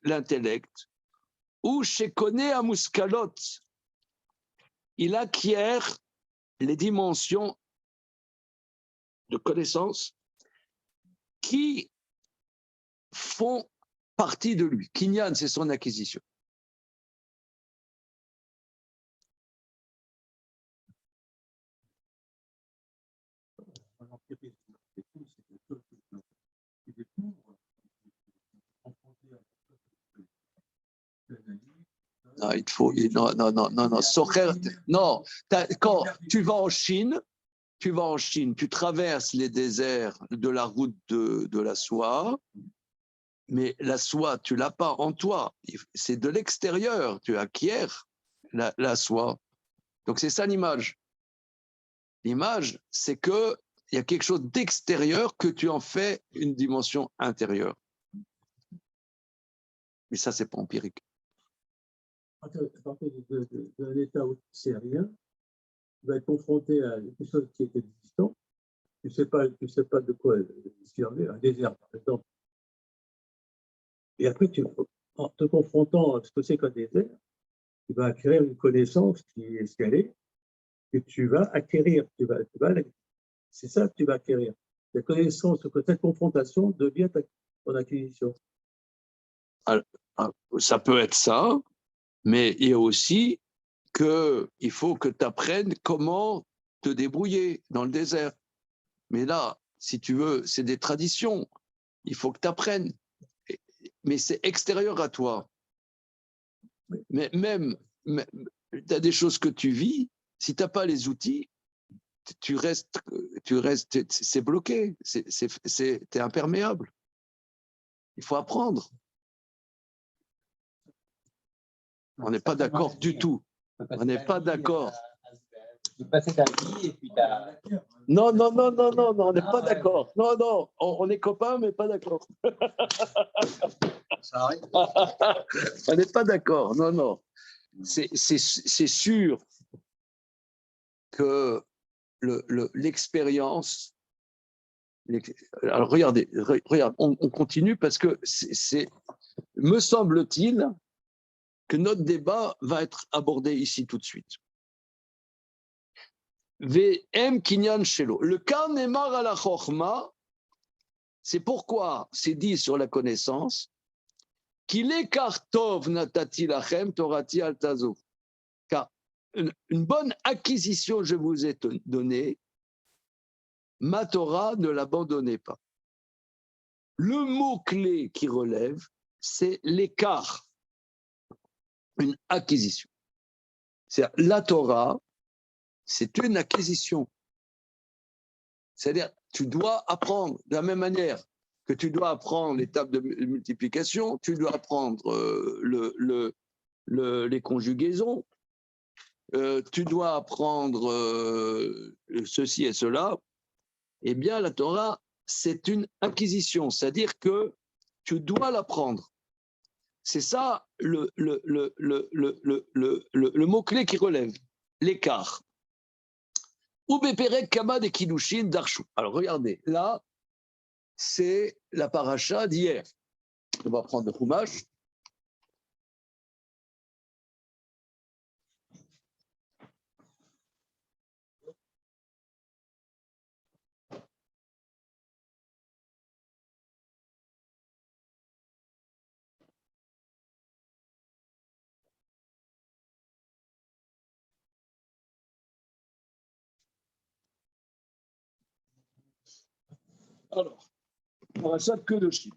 l'intellect, ou chez Koné à Mouskalot, il acquiert les dimensions de connaissance qui font partie de lui. Kinyan, c'est son acquisition. Non, il faut. Non. Socher, non. Quand tu vas en Chine, tu traverses les déserts de la route de la soie, mais la soie, tu ne l'as pas en toi. C'est de l'extérieur. Tu acquiers la soie. Donc, c'est ça l'image. L'image, c'est qu'il y a quelque chose d'extérieur que tu en fais une dimension intérieure. Mais ça, ce n'est pas empirique. À partir d'un état où tu ne sais rien, tu vas être confronté à quelque chose qui est existant. Tu ne sais pas de quoi il en est, un désert, par exemple. Et après, en te confrontant à ce que c'est qu'un désert, tu vas acquérir une connaissance qui est ce qu'elle est, que tu vas acquérir. C'est ça que tu vas acquérir. La connaissance que cette confrontation devient ton acquisition. Alors, ça peut être ça, mais il y a aussi qu'il faut que tu apprennes comment te débrouiller dans le désert. Mais là, si tu veux, c'est des traditions. Il faut que tu apprennes. Mais c'est extérieur à toi. Mais même, tu as des choses que tu vis, si tu n'as pas les outils, tu restes, c'est bloqué, t'es imperméable. Il faut apprendre. On n'est pas d'accord du tout. On n'est pas d'accord. Tu passes ta vie et puis tu as. Non, on n'est pas d'accord. Non, on est copains, mais pas d'accord. Ça arrive. On n'est pas d'accord. Non. C'est sûr que l'expérience. Alors regarde, on continue parce que me semble-t-il que notre débat va être abordé ici tout de suite. VM Kinyan Shelo. Le cas Nemar à la Chochma, c'est pourquoi c'est dit sur la connaissance qu'il est Kartov Natati Lachem Torati Altazo. Car une bonne acquisition, je vous ai donnée, ma Torah, ne l'abandonnez pas. Le mot-clé qui relève, c'est l'écart, une acquisition. C'est-à-dire, la Torah, c'est une acquisition. C'est-à-dire, tu dois apprendre de la même manière que tu dois apprendre l'étape de multiplication, tu dois apprendre les conjugaisons. tu dois apprendre ceci et cela, eh bien, la Torah, c'est une acquisition, c'est-à-dire que tu dois l'apprendre. C'est ça le mot-clé qui relève, l'écart. Ou Beperek Kama de Kiddushin Darshu. Alors regardez, là, c'est la paracha d'hier. On va prendre le Chumash. Alors, paracha de Kedoshim.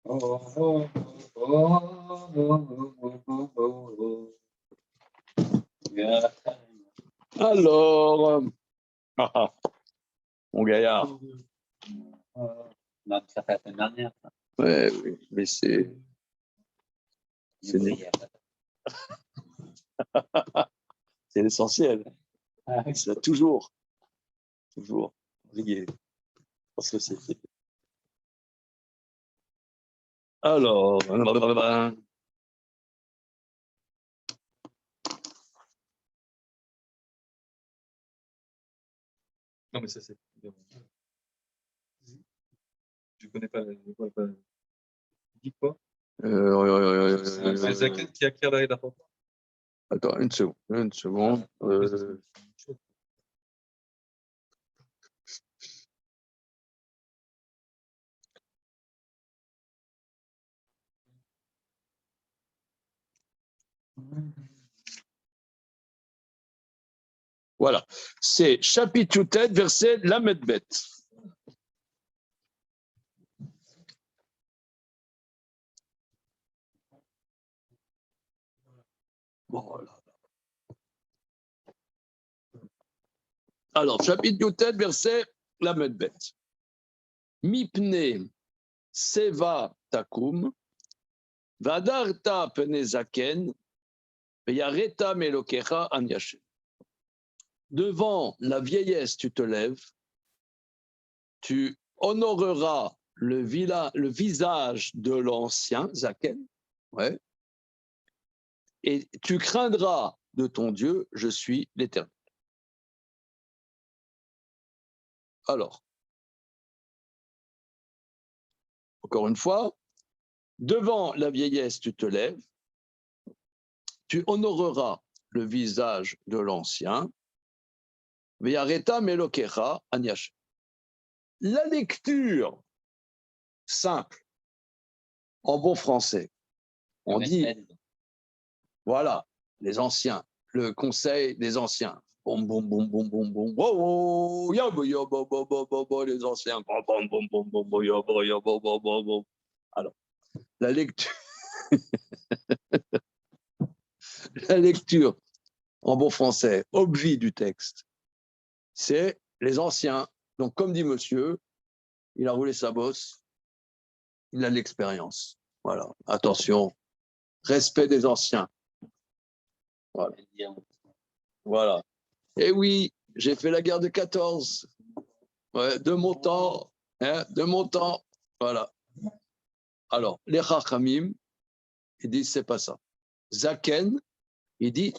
Alors, mon gaillard. Non, ça fait la semaine dernière. Ça. Ouais, oui, mais c'est l'essentiel. C'est toujours briller en société. Alors, Non, mais ça, c'est. Je connais pas. Dis quoi? C'est Zaken qui acquiert la d'importance. Attends, une seconde. Voilà, c'est chapitre tête, verset Lamed Bet. Voilà. Alors, chapitre tête, verset Lamed Bet. Mipne seva takum, vadarta pene zaken, veyareta melokecha an yashem. Devant la vieillesse, tu te lèves, tu honoreras le visage de l'ancien, Zaken, ouais, et tu craindras de ton Dieu, je suis l'Éternel. Alors, encore une fois, devant la vieillesse, tu te lèves, tu honoreras le visage de l'ancien, Veyareta melokecha an yashem. La lecture simple, en bon français, on dit, voilà, les anciens, le conseil des anciens. Boum, boum, boum, boum, boum, boum, oh, les anciens. Boum, boum, boum, boum, boum, boum. Alors, la lecture, la lecture en bon français, obvi du texte, c'est les anciens. Donc, comme dit monsieur, il a roulé sa bosse, il a de l'expérience. Voilà, attention, respect des anciens. Voilà. Voilà. Et oui, j'ai fait la guerre de 14. Ouais, de mon temps. Hein, de mon temps. Voilà. Alors, les Chachamim, ils disent c'est pas ça. Zaken, il dit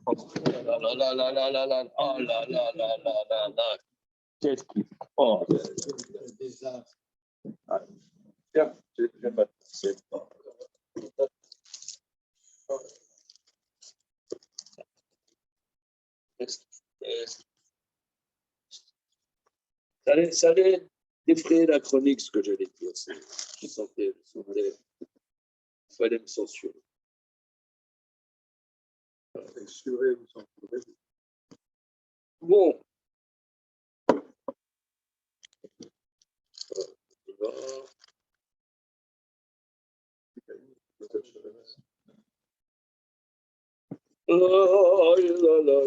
oh là là là là là là là oh là là là là là là qu'est-ce qu'il oh tiens, je vais mettre ça allait défrayer la chronique ce que j'allais dire. Je sentais, il fallait me censurer. Bon. Oh là là.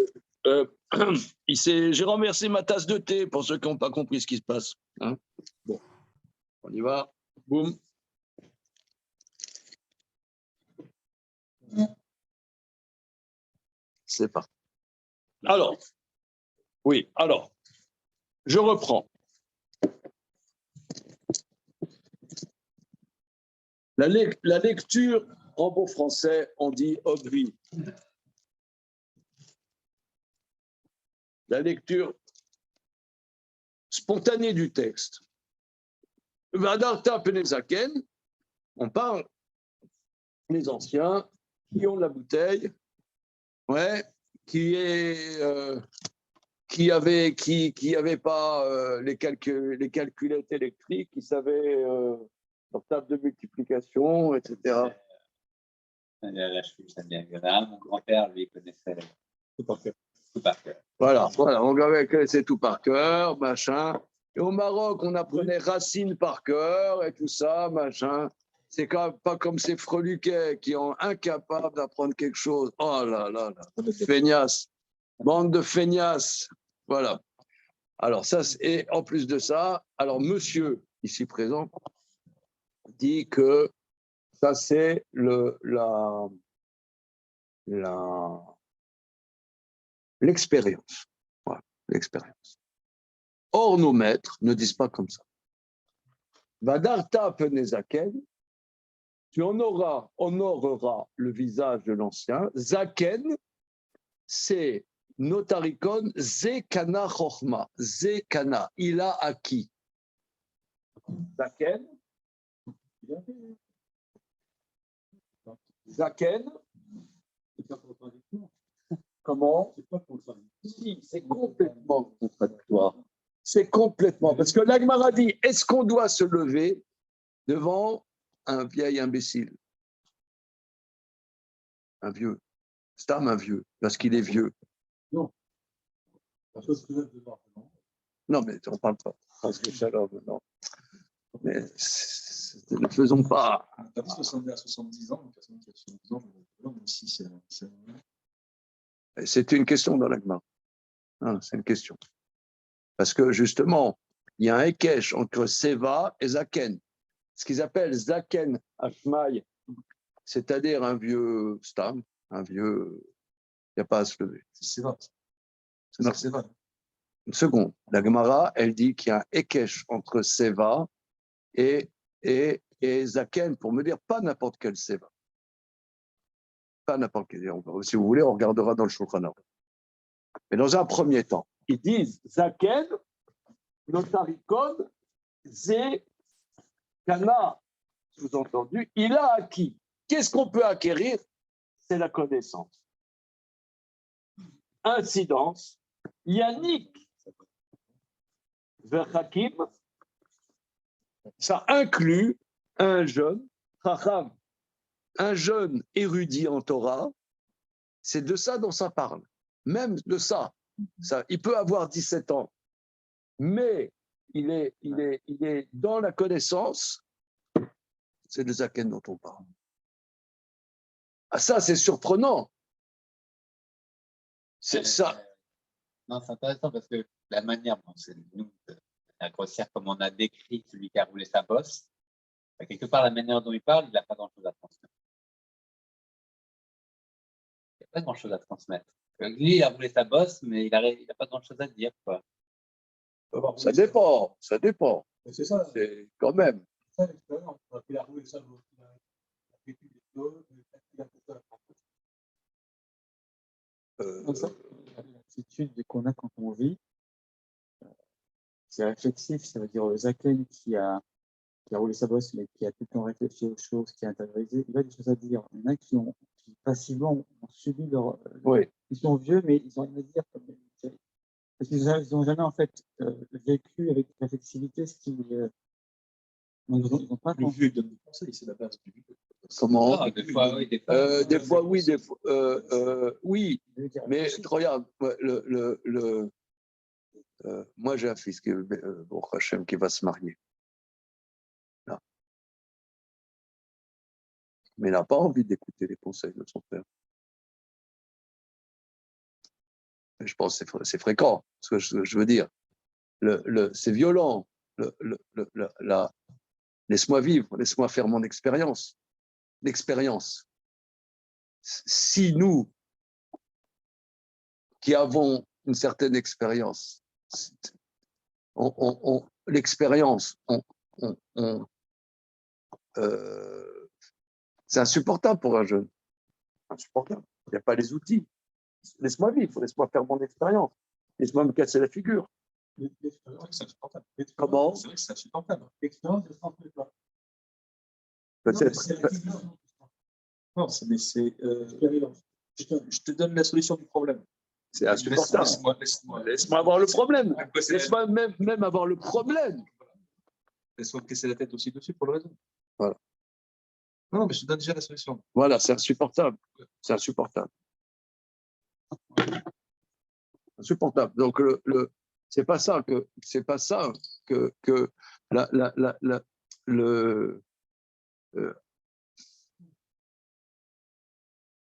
J'ai renversé ma tasse de thé pour ceux qui n'ont pas compris ce qui se passe. Hein. Bon, on y va. Boum. C'est parti. Alors, oui, alors, je reprends. La lecture, en bon français, on dit obvi. La lecture spontanée du texte. Vadarta Penezaken, on parle les anciens qui ont la bouteille, ouais, qui avait pas les calculettes électriques, qui savaient leur table de multiplication, etc. La cheville, ça bien Yonah. Mon grand-père, lui, connaissait Tout par cœur. tout par cœur. Voilà, on connaissait tout par cœur, machin. Et au Maroc, on apprenait Racine par cœur et tout ça, machin. C'est pas comme ces freluquets qui sont incapables d'apprendre quelque chose. Oh là là là, feignasses, bande de feignasses. Voilà. Alors ça, et en plus de ça, alors monsieur, ici présent, dit que ça c'est l'expérience. Voilà, l'expérience. Or, nos maîtres ne disent pas comme ça. Vadarta penezaken, tu honoreras le visage de l'ancien. Zaken, c'est notarikon, zekana chorma. Zekana, il a acquis. Zaken. Zaken. Comment? Si, c'est complètement contradictoire. C'est complètement. Parce que l'Agmara dit, est-ce qu'on doit se lever devant un vieil imbécile? Un vieux. Stam, un vieux, parce qu'il est vieux. Non. Non, mais on ne parle pas. Parce que shalom, non. Mais ne faisons pas. T'as dit 70 à 70 ans, une personne qui a 70 ans, même si c'est. C'est une question dans l'Agmara. C'est une question. Parce que justement, il y a un ékesh entre Seva et Zaken. Ce qu'ils appellent Zaken Ashmaï, c'est-à-dire un vieux stam, un vieux, il n'y a pas à se lever. C'est Seva. Non. C'est Seva. Une seconde. La Gemara, elle dit qu'il y a un ékesh entre Seva et Zaken, pour me dire pas n'importe quel Seva. Pas n'importe quel. Si vous voulez, on regardera dans le Shulchan Aruch. Mais dans un premier temps, ils disent Zaken, notarikon, Ze, Kana, sous-entendu, il a acquis. Qu'est-ce qu'on peut acquérir? C'est la connaissance. Incidence, Yannick, Verhakim, ça inclut un jeune, Chacham, un jeune érudit en Torah, c'est de ça dont ça parle. Même de ça. Il peut avoir 17 ans, mais il est dans la connaissance, c'est de Zaken dont on parle. Ah, ça, c'est surprenant. C'est ça. Non, c'est intéressant parce que la manière dont c'est nous, la grossière, comme on a décrit celui qui a roulé sa bosse, quelque part, la manière dont il parle, il n'a pas grand-chose à transmettre. Il n'y a pas grand-chose à transmettre. Lui, il a roulé sa bosse, mais il n'a pas grand-chose à dire, quoi. Ça dépend, ça dépend. C'est ça. C'est quand même. Ça, l'expérience. Il a roulé sa bosse, il a vécu des choses, il a fait ça. L'attitude qu'on a quand on vit, c'est réflexif, ça veut dire Zaken qui a roulé sa bosse, mais qui a tout le temps réfléchi aux choses, qui a intériorisé, il a des choses à dire. Il y en a qui passivement ont subi leur. Oui. Ils sont vieux, mais ils ont rien à dire. Parce qu'ils n'ont jamais en fait vécu avec réflexivité ce qui. Ils n'ont pas. Le vieux donne des conseils, c'est la base du vieux. Comment? Ah, des fois, oui, des fois, oui, des fois, oui. Mais regarde, moi j'ai un fils qui, bon, Hachem, qui va se marier. Là. Mais il n'a pas envie d'écouter les conseils de son père. je pense que c'est fréquent, ce que je veux dire. C'est violent. Laisse-moi vivre, laisse-moi faire mon expérience. L'expérience. Si nous, qui avons une certaine expérience, l'expérience, c'est insupportable pour un jeune. Insupportable. Il n'y a pas les outils. Laisse-moi vivre, laisse-moi faire mon expérience. Laisse-moi me casser la figure. C'est insupportable. Comment? C'est vrai que c'est insupportable. L'expérience ne s'en fait pas. Peut-être. Non, mais c'est. Je te donne la solution du problème. C'est insupportable. Laisse-moi avoir le problème. Laisse-moi même avoir le problème. Laisse-moi me casser la tête aussi dessus pour le résoudre. Voilà. Non, mais je te donne déjà la solution. Voilà, c'est insupportable. C'est insupportable. Insupportable. Donc, c'est pas ça que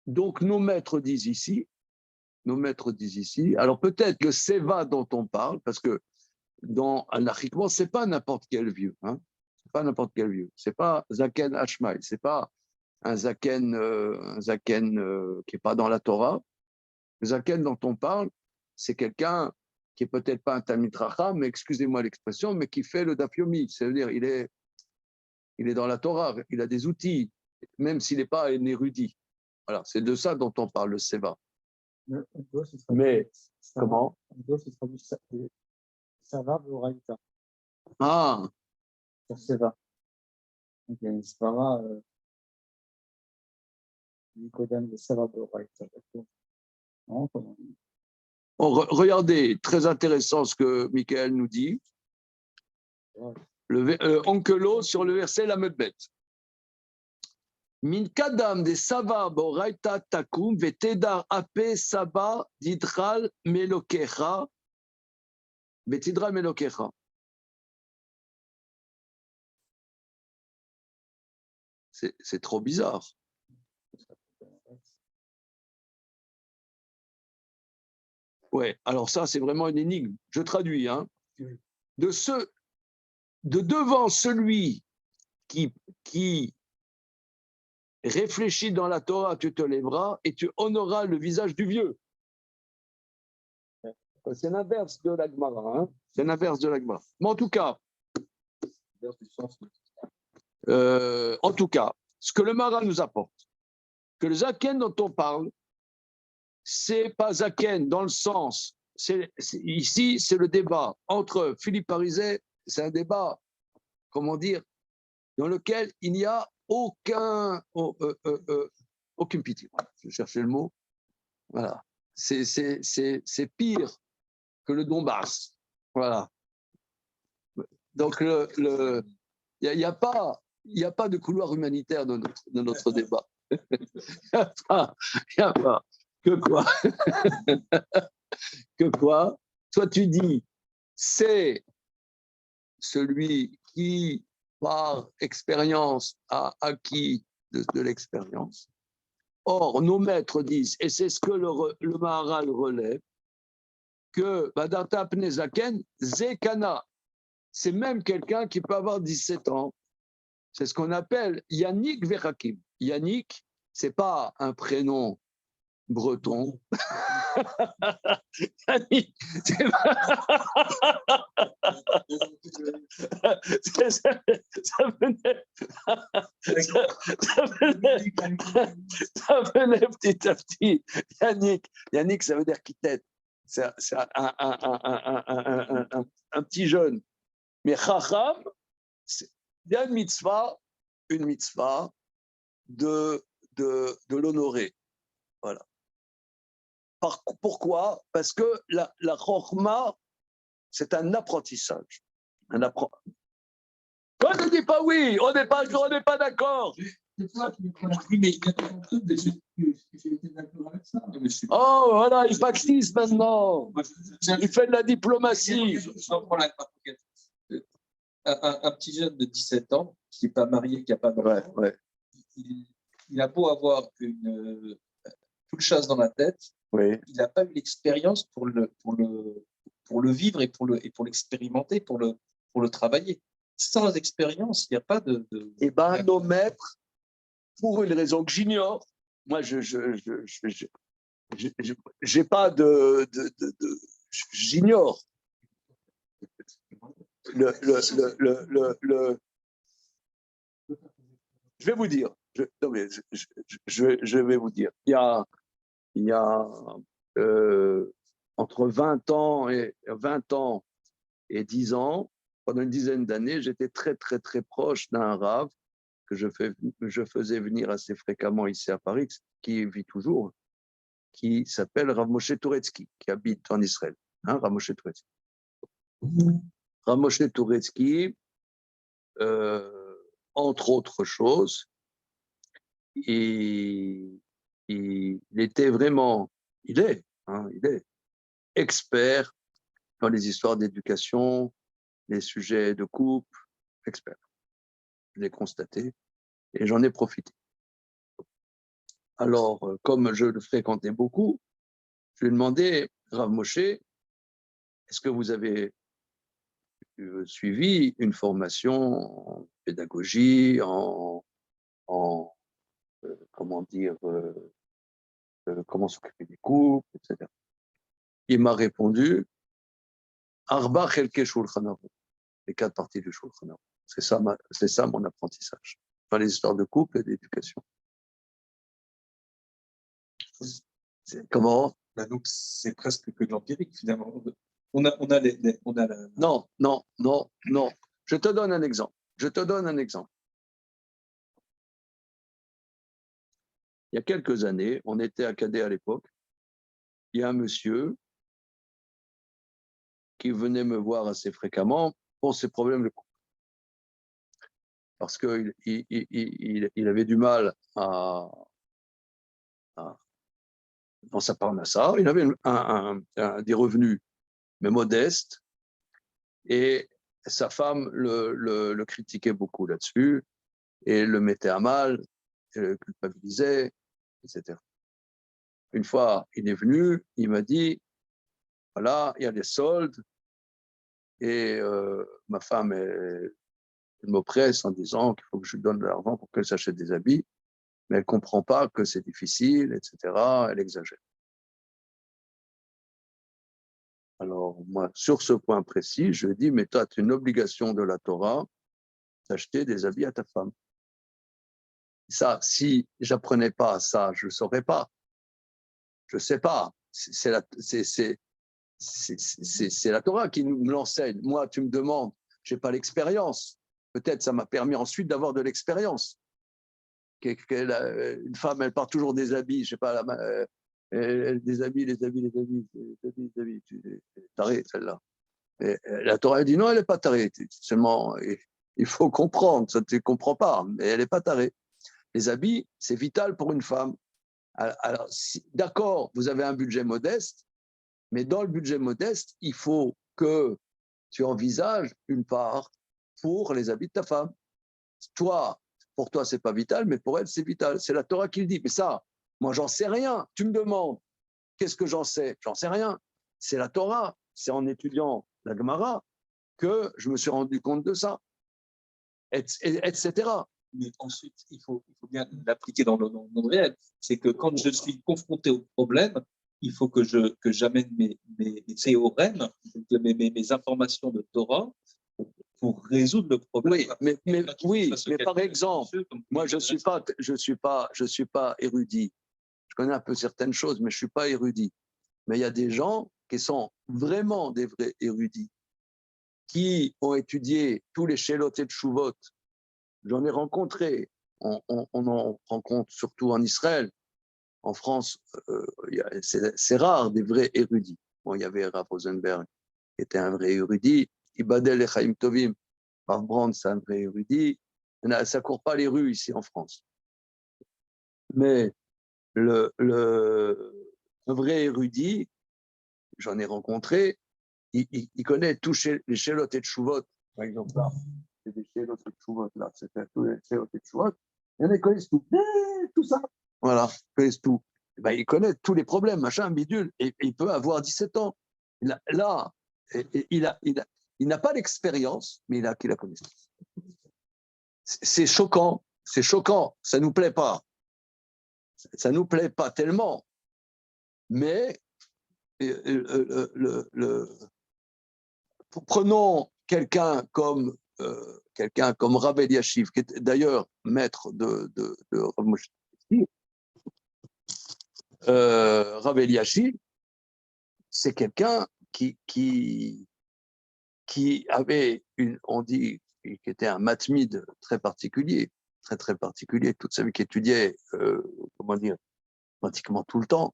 donc nos maîtres disent ici, alors peut-être le Seva dont on parle, parce que anarchiquement, c'est pas n'importe quel vieux, hein, c'est pas n'importe quel vieux, c'est pas Zaken Hashmaï, c'est pas un Zaken qui est pas dans la Torah. Le Zaken dont on parle, c'est quelqu'un qui est peut-être pas un Talmid Chacham, mais excusez-moi l'expression, mais qui fait le Daf Yomi, c'est-à-dire il est dans la Torah, il a des outils, même s'il n'est pas un érudit. Voilà, c'est de ça dont on parle, le Seva. Mais comment? Se traduit Seva Boraïta. Ah, Sur Seva. Donc, il y a une Svara Nicodème de Seva Boraïta. Non, comment? regardez, très intéressant ce que Michael nous dit. Onkelo sur le verset la Medbet. Min kadam de Sava Boraïta takum vetedar ape Saba didral melokecha betidral melokecha. C'est trop bizarre. Ouais, alors ça, c'est vraiment une énigme. Je traduis, hein. De devant celui qui réfléchit dans la Torah, tu te lèveras et tu honoreras le visage du vieux. C'est l'inverse de la Gemara, hein. C'est l'inverse de la Gemara. Mais en tout cas, ce que le Maharal nous apporte, que le Zaken dont on parle, c'est pas Zaken dans le sens, ici c'est le débat entre Philippe Parizet, c'est un débat, comment dire, dans lequel il n'y a aucune pitié. Je cherchais le mot. Voilà. C'est pire que le Donbass. Voilà. Donc il n'y a pas de couloir humanitaire dans notre débat. Il n'y a pas. Que quoi? Que quoi? Toi, tu dis, c'est celui qui, par expérience, a acquis de l'expérience. Or, nos maîtres disent, et c'est ce que le Maharal relève, que Badata Pnezaken, Zekana, c'est même quelqu'un qui peut avoir 17 ans. C'est ce qu'on appelle Yannick Verakim. Yannick, ce n'est pas un prénom breton. Yannick, ça venait petit à petit. Yannick, ça veut dire qui tête. C'est un petit jeune. Mais Chacham, il y a une mitzvah de l'honorer. Voilà. Pourquoi? Parce que la Chokhma, c'est un apprentissage. Quand on ne dit pas oui, on n'est pas d'accord. C'est toi qui me prends la mais il y a un truc de j'ai été d'accord avec ça. Oh, voilà, il pactise maintenant. Il fait de la diplomatie. Un petit jeune de 17 ans qui n'est pas marié, qui n'a pas d'enfant, ouais. Il a beau avoir une full chasse dans la tête, Oui. il n'a pas eu l'expérience pour le vivre et pour l'expérimenter, pour le travailler. Sans expérience, il n'y a pas de. Eh bien, nos maîtres, pour une raison que j'ignore, moi, j'ai pas j'ignore je vais vous dire, non mais je vais vous dire, il y a entre 20 ans et 10 ans, pendant une dizaine d'années, j'étais très, très, très proche d'un rave que je faisais venir assez fréquemment ici à Paris, qui vit toujours, qui s'appelle Rav Moshe Touretsky, qui habite en Israël. Hein, Rav Moshe Touretsky. Rav Moshe Touretsky, entre autres choses, il était vraiment, il est expert dans les histoires d'éducation, les sujets de couple, expert. Je l'ai constaté et j'en ai profité. Alors, comme je le fréquentais beaucoup, je lui ai demandé, Rav Moshe, est-ce que vous avez suivi une formation en pédagogie, comment dire, comment s'occuper des couples, etc. Il m'a répondu, Arba Chelke Shulchan Aruch, les 4 parties du Shulchan Aruch. C'est ça mon apprentissage. Enfin, les histoires de couple et d'éducation. Comment? Donc, c'est presque que de l'empirique, finalement. On a la. Non. Je te donne un exemple. Il y a quelques années, on était à Cadet à l'époque. Il y a un monsieur qui venait me voir assez fréquemment pour ses problèmes de couple. Parce qu'il avait du mal dans sa parnassa. Il avait des revenus, mais modestes. Et sa femme le critiquait beaucoup là-dessus et le mettait à mal, le culpabilisait, etc. Une fois, il est venu, il m'a dit, voilà, il y a des soldes et ma femme, elle m'oppresse en disant qu'il faut que je lui donne de l'argent pour qu'elle s'achète des habits, mais elle ne comprend pas que c'est difficile, etc. Elle exagère. Alors, moi, sur ce point précis, je dis, mais toi, tu as une obligation de la Torah d'acheter des habits à ta femme. Ça, si j'apprenais pas ça, je ne saurais pas. Je ne sais pas. C'est la Torah qui me l'enseigne. Moi, tu me demandes, je n'ai pas l'expérience. Peut-être ça m'a permis ensuite d'avoir de l'expérience. Une femme, elle part toujours des habits, je ne sais pas, des habits. Tu es taré, celle-là. Et la Torah dit non, elle n'est pas tarée. Seulement, il faut comprendre, ça tu ne comprends pas, mais elle n'est pas tarée. Les habits, c'est vital pour une femme. Alors d'accord, vous avez un budget modeste, mais dans le budget modeste, il faut que tu envisages une part pour les habits de ta femme. Toi, pour toi, c'est pas vital, mais pour elle, c'est vital. C'est la Torah qui le dit. Mais ça, moi, j'en sais rien. Tu me demandes, qu'est-ce que j'en sais? J'en sais rien. C'est la Torah. C'est en étudiant la Gemara que je me suis rendu compte de ça, etc. Mais ensuite, il faut bien l'appliquer dans le monde réel. C'est que quand je suis confronté au problème, il faut que j'amène mes théorèmes, mes informations de Torah pour résoudre le problème. Oui, mais par exemple, moi, je suis pas érudit. Je connais un peu certaines choses, mais je suis pas érudit. Mais il y a des gens qui sont vraiment des vrais érudits, qui ont étudié tous les Shelot et Tshuvot. J'en ai rencontré. On en rencontre surtout en Israël. En France, c'est rare des vrais érudits. Bon, il y avait Rav Rosenberg, qui était un vrai érudit. Ibadel et Chaim Tovim, Rav Brand, c'est un vrai érudit. Ça ne court pas les rues ici en France. Mais un vrai érudit, j'en ai rencontré, il connaît tous les Shelot et Tshuvot, par exemple là. C'est des Shelot et Tshuvot là, c'était tous les Shelot et Tshuvot. Il y en a qui connaissent tout. Tout ça. Voilà, ils connaissent tout. ben, il connaît tous les problèmes, machin, bidule, et il peut avoir 17 ans. Là, il n'a pas l'expérience, mais il a acquis la connaissance. C'est choquant, ça ne nous plaît pas. Ça ne nous plaît pas tellement. Mais prenons quelqu'un comme Rav Eliashiv, qui est d'ailleurs maître de Rav Moshe. Rav Eliashiv, c'est quelqu'un qui avait on dit, qui était un matmide très particulier, très particulier, toute sa vie, qui étudiait, comment dire, pratiquement tout le temps,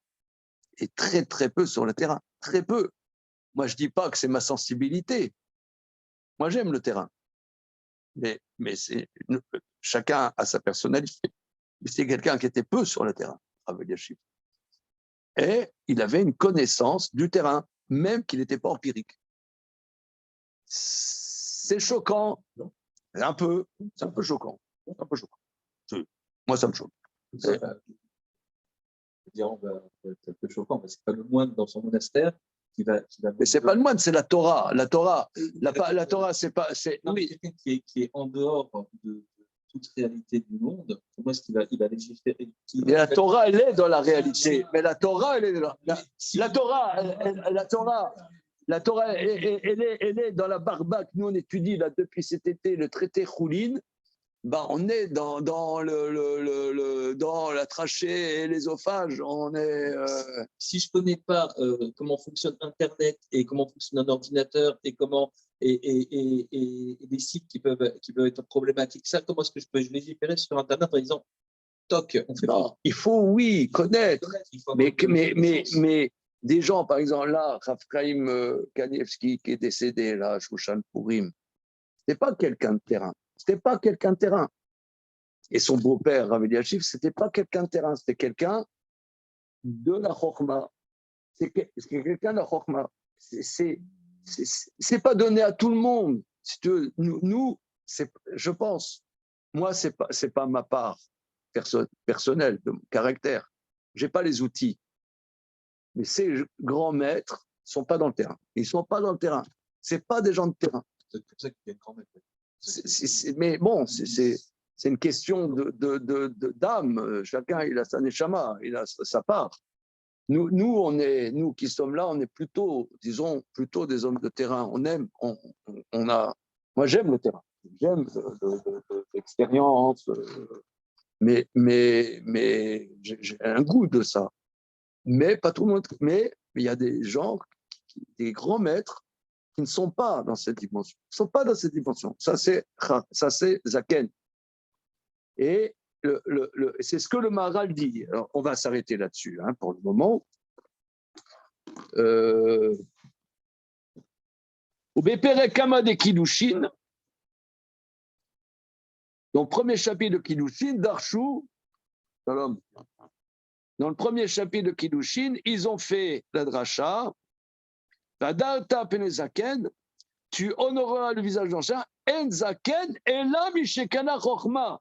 et très peu sur le terrain, très peu. Moi, je dis pas que c'est ma sensibilité. Moi, j'aime le terrain, mais chacun a sa personnalité. Mais c'est quelqu'un qui était peu sur le terrain, Rav Eliashiv. Et il avait une connaissance du terrain, même qu'il n'était pas empirique. C'est choquant, c'est un peu choquant. Moi, ça me choque. C'est un peu choquant, mais c'est pas le moine dans son monastère qui va. Mais c'est pas le moine, c'est la Torah. La Torah, c'est pas. Non, mais quelqu'un qui est en dehors de toute réalité du monde, comment est-ce qu'il va légiférer? Mais la Torah, elle est dans la réalité. Mais la Torah, elle est dans la Torah, elle est dans la barbaque. Nous, on étudie là depuis cet été le traité Choulin. Ben, on est dans la trachée et l'ésophage. On est. Si je connais pas comment fonctionne Internet et comment fonctionne un ordinateur et comment et des sites qui peuvent être problématiques, ça, comment est-ce que je peux légiférer sur Internet en disant toc, on fait Non, il faut, oui, connaître. Mais des gens, par exemple, là, Rav Chaim Kanievski, qui est décédé, là, à Shushan Purim, c'était pas quelqu'un de terrain. Et son beau-père, Rav Eliashiv, c'était pas quelqu'un de terrain, c'était quelqu'un de la Chokhma. C'est quelqu'un de la Chokhma. C'est pas donné à tout le monde. Si tu veux, nous, je pense, moi, c'est pas ma part personnelle, de mon caractère. J'ai pas les outils. Mais ces grands maîtres sont pas dans le terrain. Ils sont pas dans le terrain. C'est pas des gens de terrain. C'est comme ça qu'il y a une grand maître. Mais bon, c'est une question d'âme. Chacun, il a sa neshama, il a sa part. Nous qui sommes là, on est plutôt des hommes de terrain. Moi, j'aime le terrain. J'aime l'expérience. Mais j'ai un goût de ça. Mais pas tout le monde. Mais il y a des gens, des grands maîtres, qui ne sont pas dans cette dimension. Ils ne sont pas dans cette dimension. Ça, c'est Zaken. Et c'est ce que le Maharal dit. Alors, on va s'arrêter là-dessus pour le moment. Au Bepere Kama de Kiddushin, dans le premier chapitre de Kiddushin, Darshu, dans le premier chapitre de Kiddushin, ils ont fait la dracha, Vadarta Penezaken, tu honoreras le visage d'ancien, Enzaken, et là, Mishekana Chochma.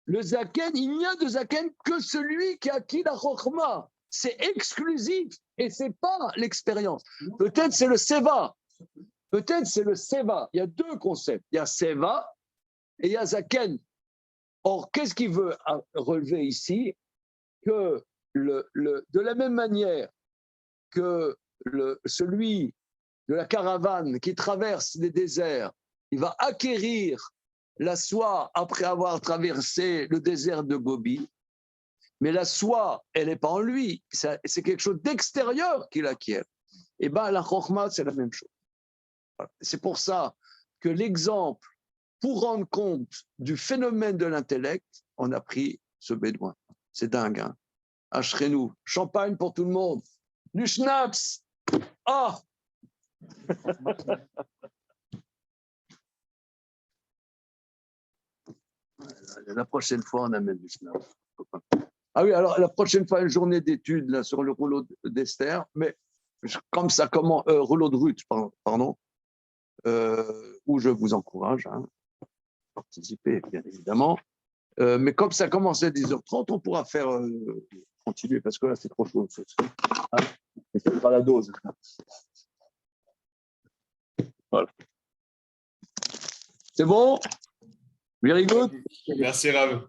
Le Zaken, il n'y a de Zaken que celui qui a acquis la Chochma. C'est exclusif et ce n'est pas l'expérience. Peut-être c'est le Seva. Il y a deux concepts. Il y a Seva et il y a Zaken. Or, qu'est-ce qu'il veut relever ici? Que de la même manière que celui de la caravane qui traverse les déserts, il va acquérir la soie après avoir traversé le désert de Gobi, mais la soie, elle n'est pas en lui, c'est quelque chose d'extérieur qu'il acquiert. Et bien, la Chokhmah, c'est la même chose. C'est pour ça que l'exemple, pour rendre compte du phénomène de l'intellect, on a pris ce bédouin. C'est dingue, hein? Ashrenou, champagne pour tout le monde. Du schnapps. Ah! La prochaine fois, on amène du schnapps. Ah oui, alors la prochaine fois, une journée d'études là, sur le rouleau d'Esther, mais comme ça, rouleau de Ruth, pardon, où je vous encourage à participer, bien évidemment. Mais comme ça commence à 10h30, on pourra faire continuer parce que là, c'est trop chaud. C'est pas la dose. Voilà. C'est bon? Very good? Merci, Rav.